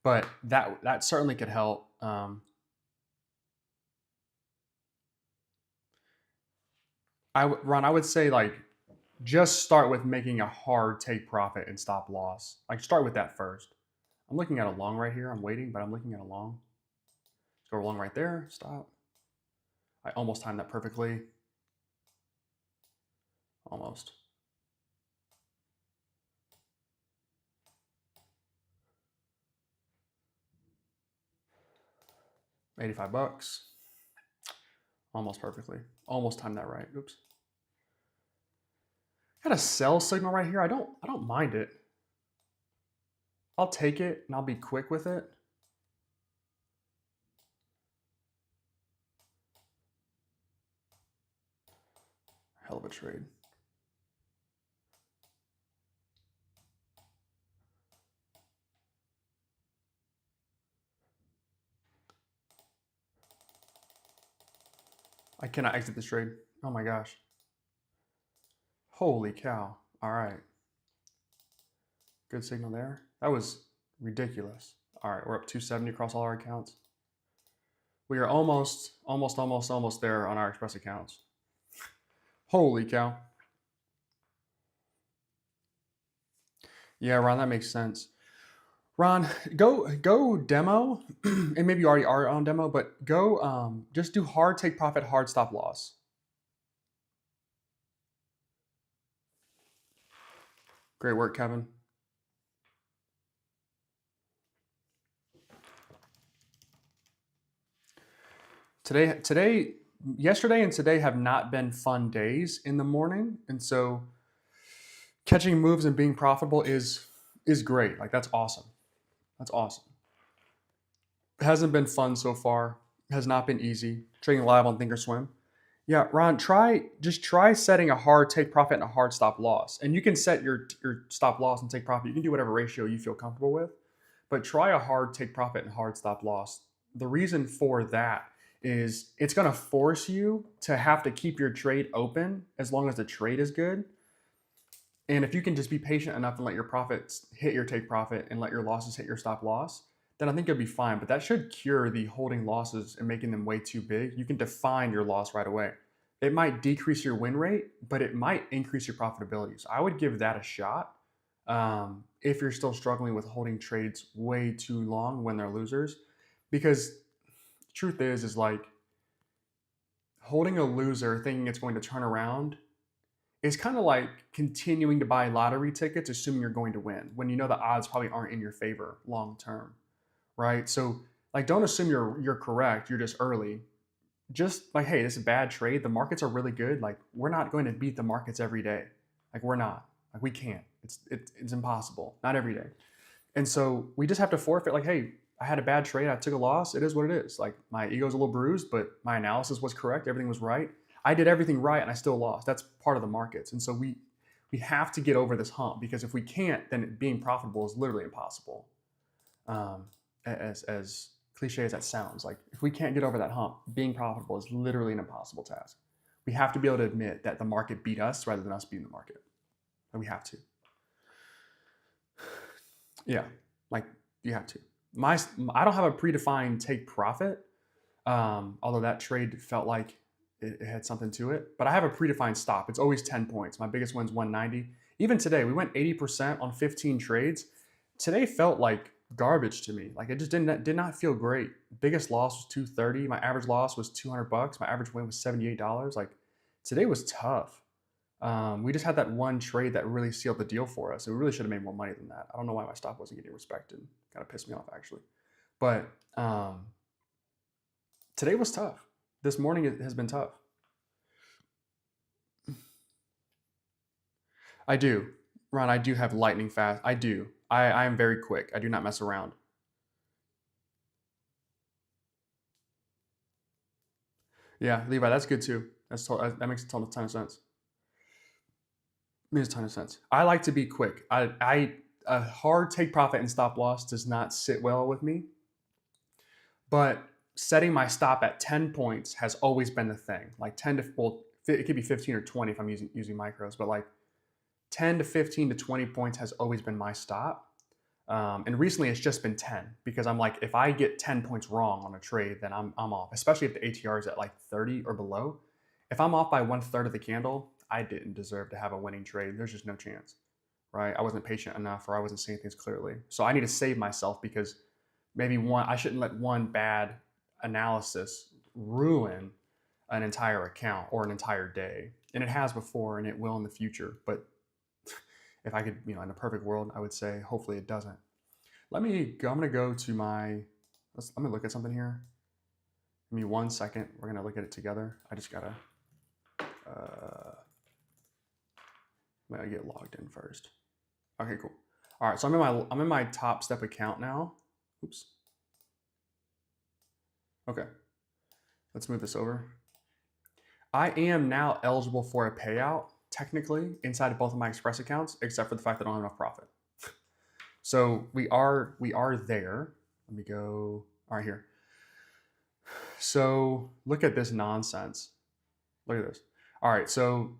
but that certainly could help. Ron, I would say like just start with making a hard take profit and stop loss. Like start with that first. I'm looking at a long right here. I'm waiting, but I'm looking at a long. Let's go long right there. Stop. I almost timed that perfectly. Almost. $85. Almost perfectly. Almost timed that right. Oops. Got a sell signal right here. I don't mind it. I'll take it and I'll be quick with it. Hell of a trade. I cannot exit this trade. Oh my gosh. Holy cow. All right. Good signal there. That was ridiculous. All right, we're up 270 across all our accounts. We are almost there on our Express accounts. Holy cow. Yeah, Ron, that makes sense. Ron, go demo, and maybe you already are on demo, but go just do hard take profit, hard stop loss. Great work, Kevin. Yesterday and today have not been fun days in the morning, and so catching moves and being profitable is great. Like that's awesome. That's awesome. It hasn't been fun so far. It has not been easy. Trading live on Thinkorswim. Yeah, Ron, try setting a hard take profit and a hard stop loss. And you can set your stop loss and take profit. You can do whatever ratio you feel comfortable with, but try a hard take profit and hard stop loss. The reason for that is it's going to force you to have to keep your trade open as long as the trade is good. And if you can just be patient enough and let your profits hit your take profit and let your losses hit your stop loss, then I think you'll be fine. But that should cure the holding losses and making them way too big. You can define your loss right away. It might decrease your win rate, but it might increase your profitability. So I would give that a shot. if you're still struggling with holding trades way too long when they're losers. Because the truth is like holding a loser thinking it's going to turn around is kind of like continuing to buy lottery tickets assuming you're going to win when you know the odds probably aren't in your favor long term, right? So like don't assume you're correct, you're just early. Just like, hey, this is a bad trade. The markets are really good. Like we're not going to beat the markets every day. Like we're not. Like we can't. It's impossible. Not every day. And so we just have to forfeit like, hey, I had a bad trade. I took a loss. It is what it is. Like my ego's a little bruised, but my analysis was correct. Everything was right. I did everything right and I still lost. That's part of the markets. And so we have to get over this hump because if we can't, then being profitable is literally impossible. Um, as cliche as that sounds, like if we can't get over that hump, being profitable is literally an impossible task. We have to be able to admit that the market beat us rather than us beating the market. And we have to. Yeah, like you have to. I don't have a predefined take profit, although that trade felt like it had something to it. But I have a predefined stop. It's always 10 points. My biggest win's 190. Even today, we went 80% on 15 trades. Today felt like garbage to me. Like it just did not feel great. Biggest loss was 230. My average loss was $200. My average win was $78. Like today was tough. We just had that one trade that really sealed the deal for us. We really should have made more money than that. I don't know why my stop wasn't getting respected. Kind of pissed me off actually. But today was tough. This morning it has been tough. I do, Ron. I do have lightning fast. I do. I am very quick. I do not mess around. Yeah, Levi, that's good too. That makes a ton of sense. Makes a ton of sense. I like to be quick. I a hard take profit and stop loss does not sit well with me. But setting my stop at 10 points has always been the thing. Like 10 to well, it could be 15 or 20 if I'm using micros, but like 10 to 15 to 20 points has always been my stop. And recently it's just been 10 because I'm like, if I get 10 points wrong on a trade, then I'm off, especially if the ATR is at like 30 or below. If I'm off by 1/3 of the candle, I didn't deserve to have a winning trade. There's just no chance, right? I wasn't patient enough or I wasn't seeing things clearly. So I need to save myself because I shouldn't let one bad analysis ruin an entire account or an entire day. And it has before and it will in the future. But if I could, in a perfect world, I would say hopefully it doesn't. I'm going to go to let me look at something here. Give me 1 second. We're going to look at it together. I just got to, I'm going to get logged in first. Okay, cool. All right, so I'm in my TOPSTEP account now. Oops. Okay, let's move this over. I am now eligible for a payout, technically, inside of both of my Express accounts, except for the fact that I don't have enough profit. So we are there. Let me go, all right, here. So look at this nonsense. Look at this. All right, so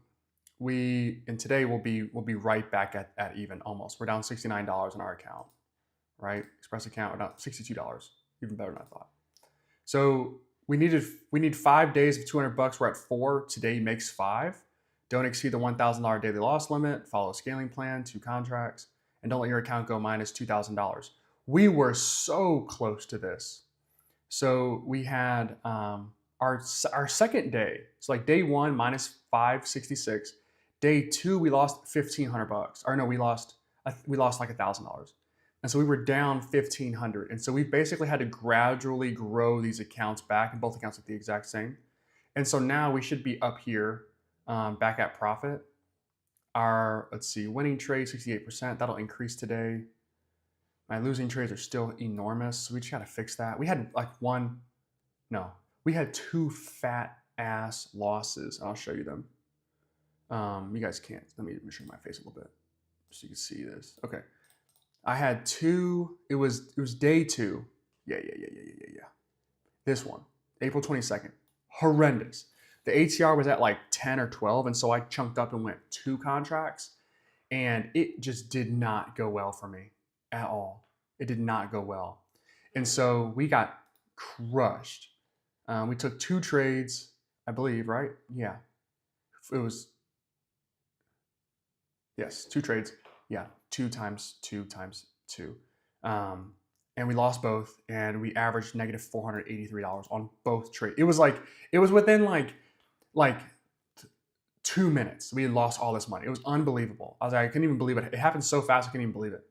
today we'll be right back at even almost. We're down $69 in our account, right? Express account, we're down $62, even better than I thought. So we need 5 days of $200. We're at 4. Today makes 5. Don't exceed the $1,000 daily loss limit. Follow a scaling plan, 2 contracts, and don't let your account go minus $2,000. We were so close to this. So we had our second day. So like day 1 minus 566. Day 2 we lost $1,500. Or no, we lost like $1,000. And so we were down 1,500. And so we basically had to gradually grow these accounts back, and both accounts look the exact same. And so now we should be up here, back at profit. Our, let's see, winning trade, 68%. That'll increase today. My losing trades are still enormous. So we just got to fix that. We had we had 2 fat ass losses. I'll show you them. You guys can't. Let me shrink my face a little bit so you can see this. Okay. I had 2, it was day 2. Yeah. This one, April 22nd, horrendous. The ATR was at like 10 or 12, and so I chunked up and went 2 contracts, and it just did not go well for me at all. It did not go well. And so we got crushed. We took 2 trades, I believe, right? Yeah. It was, yes, 2 trades. Yeah, 2 times 2 times 2. And we lost both, and we averaged negative $483 on both trades. It was within like 2 minutes. We had lost all this money. It was unbelievable. I was like, I couldn't even believe it. It happened so fast, I couldn't even believe it.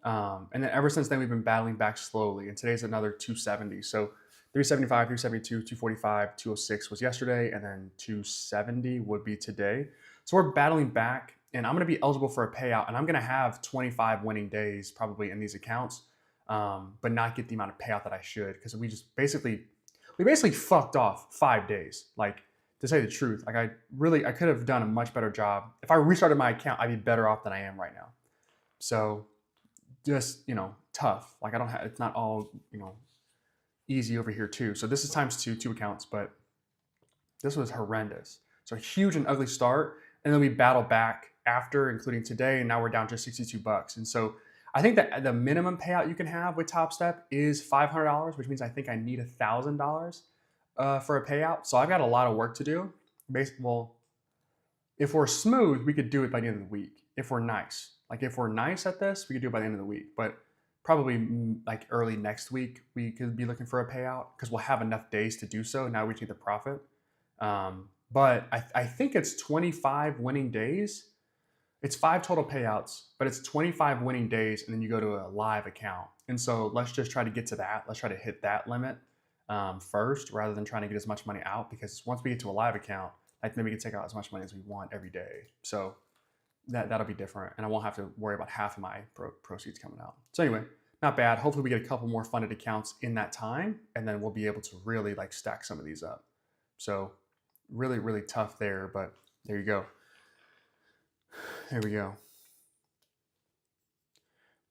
And then ever since then, we've been battling back slowly. And today's another 270. So 375, 372, 245, 206 was yesterday, and then 270 would be today. So we're battling back, and I'm going to be eligible for a payout, and I'm going to have 25 winning days probably in these accounts, but not get the amount of payout that I should, because we basically fucked off 5 days. Like, to say the truth, like I could have done a much better job. If I restarted my account, I'd be better off than I am right now. So just, tough. Like, I don't have, it's not all, easy over here too. So this is times two accounts, but this was horrendous. So a huge and ugly start. And then we battled back after, including today, and now we're down to $62. And so I think that the minimum payout you can have with TOPSTEP is $500, which means I think I need $1,000 for a payout. So I've got a lot of work to do. Well, if we're smooth, we could do it by the end of the week. If we're nice, at this, we could do it by the end of the week. But probably like early next week, we could be looking for a payout because we'll have enough days to do so. Now we need the profit. But I think it's 25 winning days. It's 5 total payouts, but it's 25 winning days, and then you go to a live account. And so let's just try to get to that. Let's try to hit that limit first, rather than trying to get as much money out. Because once we get to a live account, then we can take out as much money as we want every day. So that'll be different, and I won't have to worry about half of my proceeds coming out. So anyway, not bad. Hopefully we get a couple more funded accounts in that time, and then we'll be able to really like stack some of these up. So really, really tough there, but there you go. There we go.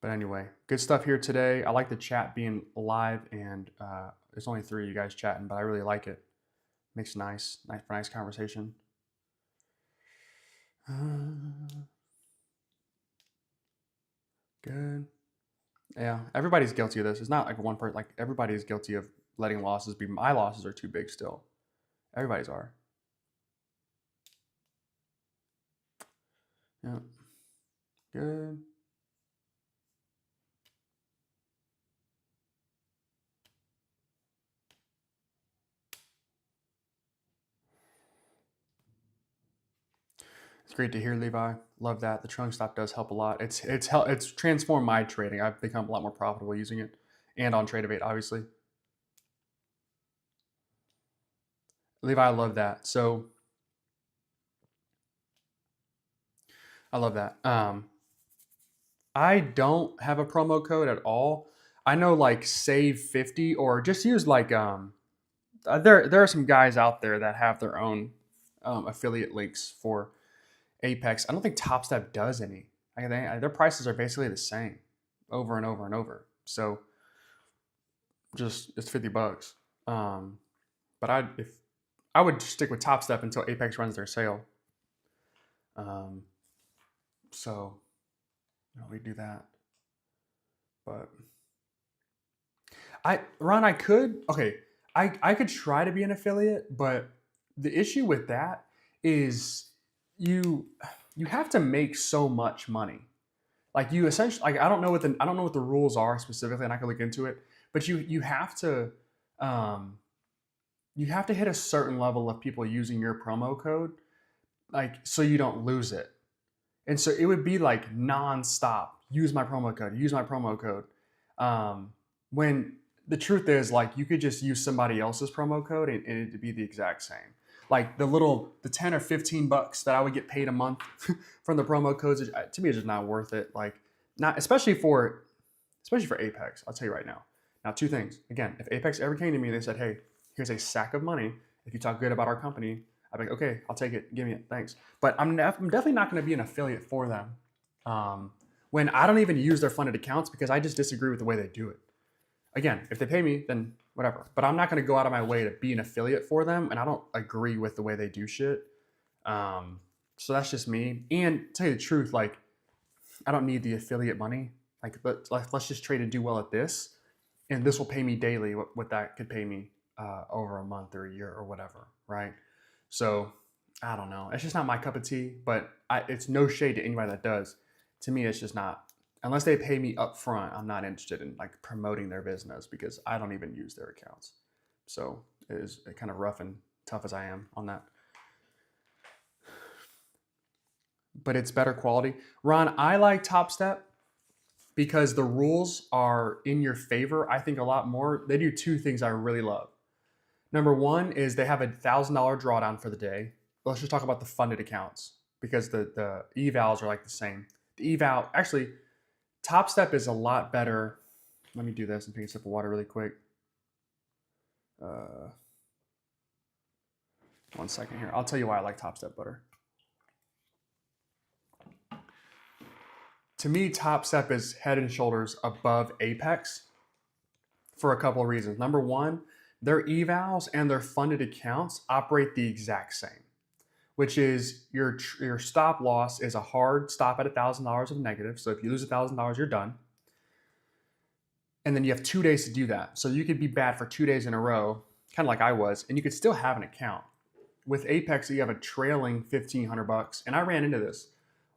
But anyway, good stuff here today. I like the chat being live, and there's only 3 of you guys chatting, but I really like it. Makes nice conversation. Good. Yeah, everybody's guilty of this. It's not like one person. Like, everybody is guilty of letting losses be. My losses are too big still. Everybody's are. Yeah. Good. It's great to hear, Levi. Love that. The trailing stop does help a lot. It's transformed my trading. I've become a lot more profitable using it, and on Trade8, obviously. Levi, I love that. So I love that. I don't have a promo code at all. I know, like, save 50, or just use like there are some guys out there that have their own affiliate links for Apex. I don't think TopStep does any. Their prices are basically the same over and over and over. So just it's $50. But I would stick with TopStep until Apex runs their sale. So we do that. But I could try to be an affiliate, but the issue with that is you have to make so much money. Like, you essentially, like, I don't know what the rules are specifically, and I can look into it, but you have to hit a certain level of people using your promo code, like, so you don't lose it. And so it would be like nonstop. Use my promo code. Use my promo code. When the truth is, like, you could just use somebody else's promo code, and it'd be the exact same. Like, the 10 or 15 bucks that I would get paid a month from the promo codes, to me, is just not worth it. Like, not especially for Apex. I'll tell you right now. Now, 2 things. Again, if Apex ever came to me and they said, "Hey, here's a sack of money if you talk good about our company," I'd be like, "Okay, I'll take it. Give me it. Thanks." But I'm definitely not going to be an affiliate for them when I don't even use their funded accounts, because I just disagree with the way they do it. Again, if they pay me, then whatever. But I'm not going to go out of my way to be an affiliate for them, and I don't agree with the way they do shit. So that's just me. And to tell you the truth, like, I don't need the affiliate money. Like, let's just trade and do well at this, and this will pay me daily what that could pay me over a month or a year or whatever, right? So I don't know. It's just not my cup of tea, but it's no shade to anybody that does. to me, it's just not, unless they pay me up front, I'm not interested in like promoting their business because I don't even use their accounts. So it is kind of rough and tough as I am on that. But it's better quality. Ron, I like TopStep because the rules are in your favor, I think, a lot more. They do two things I really love. Number one is they have $1,000 drawdown for the day. Let's just talk about the funded accounts because the evals are like the same. The eval, actually, TopStep is a lot better. Let me do this and take a sip of water really quick. 1 second here. I'll tell you why I like TopStep better. To me, TopStep is head and shoulders above Apex for a couple of reasons. Number one, their evals and their funded accounts operate the exact same, which is your stop loss is a hard stop at $1,000 of negative. So if you lose $1,000, you're done. And then you have 2 days to do that. So you could be bad for 2 days in a row, kind of like I was, and you could still have an account. With Apex, you have a trailing $1,500. And I ran into this.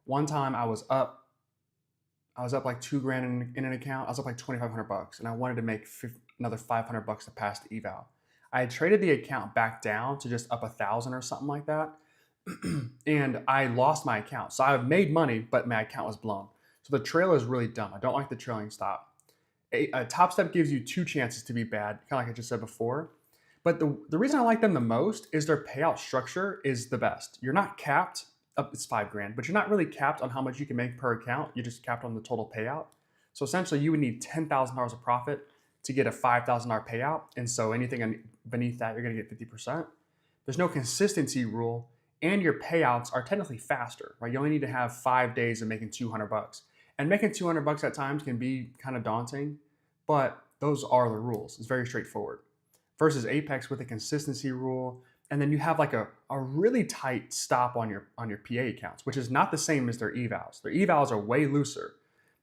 One time I was up like $2,000 in an account. I was up like $2,500 and I wanted to make another $500 to pass the eval. I had traded the account back down to just up 1,000 or something like that. And I lost my account. So I've made money, but my account was blown. So the trail is really dumb. I don't like the trailing stop. A TopStep gives you 2 chances to be bad, kind of like I just said before. But the reason I like them the most is their payout structure is the best. You're not capped. It's $5,000, but you're not really capped on how much you can make per account. You're just capped on the total payout. So essentially, you would need $10,000 of profit to get a $5,000 payout. And so anything beneath that, you're going to get 50%. There's no consistency rule, and your payouts are technically faster, right? You only need to have 5 days of making $200. And making $200 at times can be kind of daunting, but those are the rules. It's very straightforward. Versus Apex with a consistency rule, and then you have like a really tight stop on your PA accounts, which is not the same as their evals. Their evals are way looser.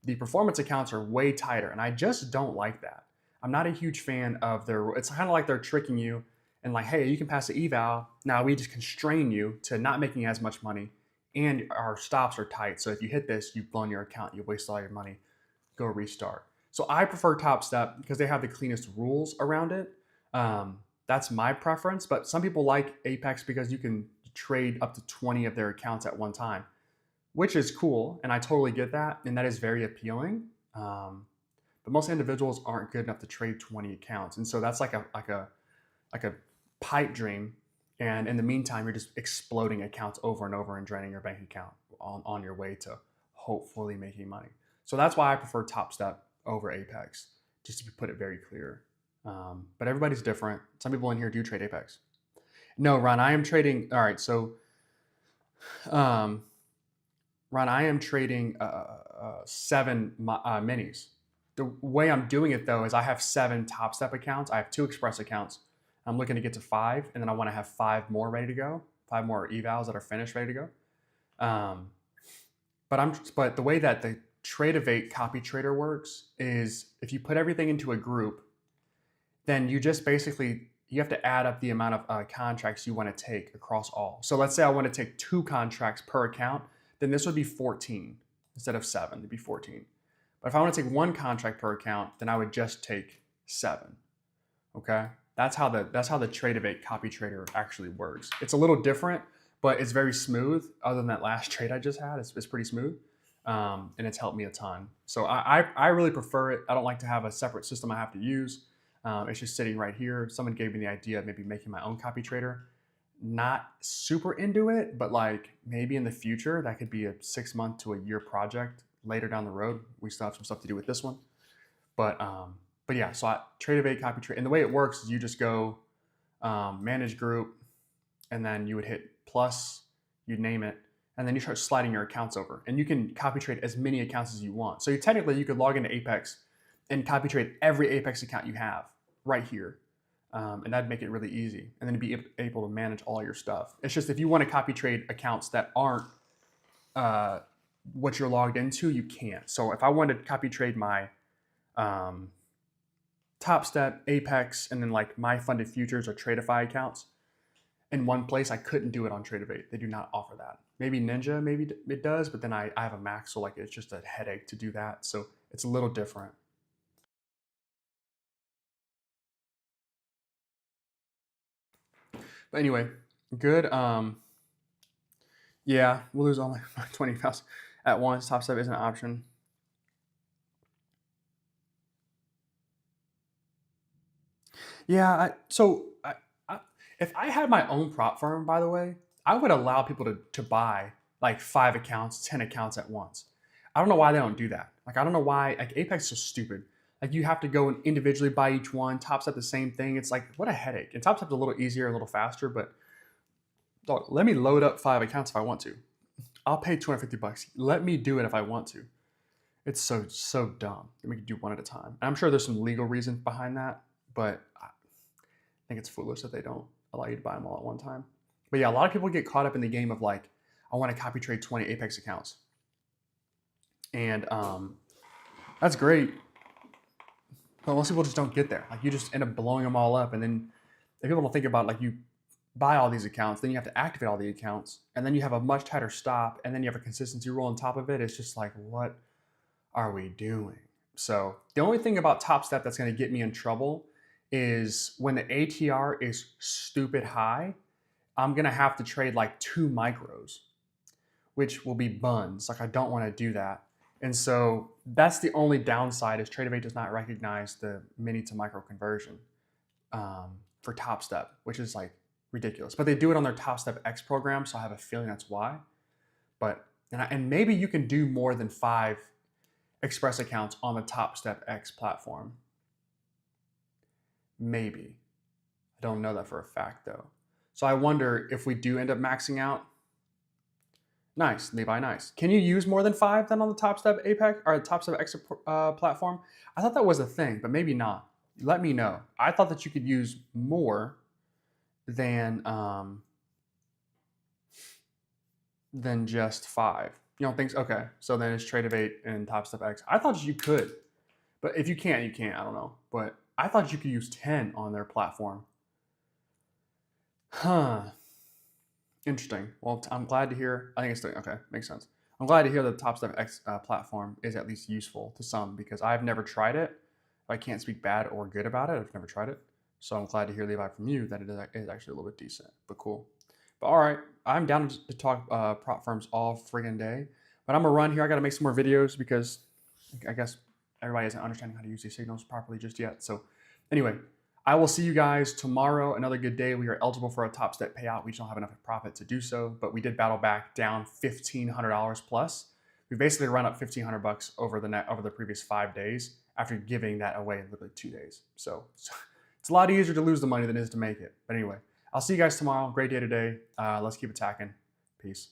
The performance accounts are way tighter, and I just don't like that. I'm not a huge fan of their. It's kind of like they're tricking you and like, hey, you can pass the eval. Now we just constrain you to not making as much money, and our stops are tight. So if you hit this, you've blown your account, you waste all your money. Go restart. So I prefer TopStep because they have the cleanest rules around it. That's my preference, but some people like Apex because you can trade up to 20 of their accounts at one time, which is cool, and I totally get that, and that is very appealing. But most individuals aren't good enough to trade 20 accounts, and so that's like a pipe dream. And in the meantime, you're just exploding accounts over and over and draining your bank account on your way to hopefully making money. So that's why I prefer TopStep over Apex, just to put it very clear. But everybody's different. Some people in here do trade Apex. No, Ron, I am trading. All right, so Ron, I am trading 7 minis. The way I'm doing it though is I have 7 TopStep accounts. I have 2 Express accounts. I'm looking to get to 5, and then I want to have 5 more ready to go. 5 more evals that are finished, ready to go. But the way that the Trade-Evate copy trader works is if you put everything into a group, then you just basically, you have to add up the amount of contracts you want to take across all. So let's say I want to take 2 contracts per account, then this would be 14 instead of 7, it'd be 14. But if I want to take 1 contract per account, then I would just take 7. Okay, that's how the Trade-Evate copy trader actually works. It's a little different, but it's very smooth. Other than that last trade I just had, it's pretty smooth, and it's helped me a ton. So I really prefer it. I don't like to have a separate system I have to use. It's just sitting right here. Someone gave me the idea of maybe making my own copy trader. Not super into it, but like maybe in the future, that could be a 6-month to a year project later down the road. We still have some stuff to do with this one. But yeah, so Trade-Evate copy trade. And the way it works is you just go manage group, and then you would hit plus, you'd name it, and then you start sliding your accounts over. And you can copy trade as many accounts as you want. So technically, you could log into Apex and copy trade every Apex account you have right here. And that'd make it really easy. And then be able to manage all your stuff. It's just if you want to copy trade accounts that aren't what you're logged into, you can't. So if I wanted to copy trade my TopStep, Apex, and then like my funded futures or Tradeify accounts, in one place. I couldn't do it on Trade-Evade. They do not offer that. Maybe Ninja, maybe it does, but then I have a Mac, so like it's just a headache to do that. So it's a little different. But anyway, good. Yeah, we'll lose all my 20,000 at once. TOPSTEP is an option. Yeah, if I had my own prop firm, by the way, I would allow people to buy like 5 accounts, 10 accounts at once. I don't know why they don't do that. Like, I don't know why, like, Apex is so stupid. Like, you have to go and individually buy each one. TOPSTEP the same thing. It's like, what a headache. And TOPSTEP's a little easier, a little faster, but dog, let me load up 5 accounts if I want to. I'll pay 250 bucks. Let me do it if I want to. It's so dumb. We can do one at a time. And I'm sure there's some legal reasons behind that, but I think it's foolish that they don't allow you to buy them all at one time. But yeah, a lot of people get caught up in the game of like, I want to copy trade 20 Apex accounts, and that's great. But most people just don't get there. Like, you just end up blowing them all up, and then if people don't think about, like, you buy all these accounts, then you have to activate all the accounts, and then you have a much tighter stop, and then you have a consistency rule on top of it. It's just like, what are we doing? So the only thing about TOPSTEP that's going to get me in trouble is when the ATR is stupid high, I'm going to have to trade like 2 micros, which will be buns. Like, I don't want to do that. And so that's the only downside, is Trade-Evade does not recognize the mini to micro conversion for TOPSTEP, which is like ridiculous. But they do it on their TOPSTEP X program, so I have a feeling that's why. But and maybe you can do more than 5 Express accounts on the TOPSTEP X platform. Maybe. I don't know that for a fact though. So I wonder if we do end up maxing out. Nice, Levi, nice. Can you use more than 5 then on the TOPSTEP Apex or TOPSTEP X platform? I thought that was a thing, but maybe not. Let me know. I thought that you could use more than just 5. You don't think so? Okay, so then it's Trade-Evade and TOPSTEP X. I thought you could, but if you can't, you can't. I don't know, but I thought you could use 10 on their platform. Huh. Interesting. Well, I'm glad to hear. I think it's okay. Makes sense. I'm glad to hear the TOPSTEP X platform is at least useful to some, because I've never tried it. I can't speak bad or good about it. I've never tried it. So I'm glad to hear, Levi, from you that it is actually a little bit decent, but cool. But all right, I'm down to talk prop firms all friggin' day. But I'm gonna run here. I gotta make some more videos because I guess everybody isn't understanding how to use these signals properly just yet. So anyway, I will see you guys tomorrow. Another good day. We are eligible for a TOPSTEP payout. We just don't have enough profit to do so, but we did battle back down $1,500 plus. We basically run up 1,500 bucks over the previous 5 days after giving that away in literally 2 days. So it's a lot easier to lose the money than it is to make it. But anyway, I'll see you guys tomorrow. Great day today. Let's keep attacking. Peace.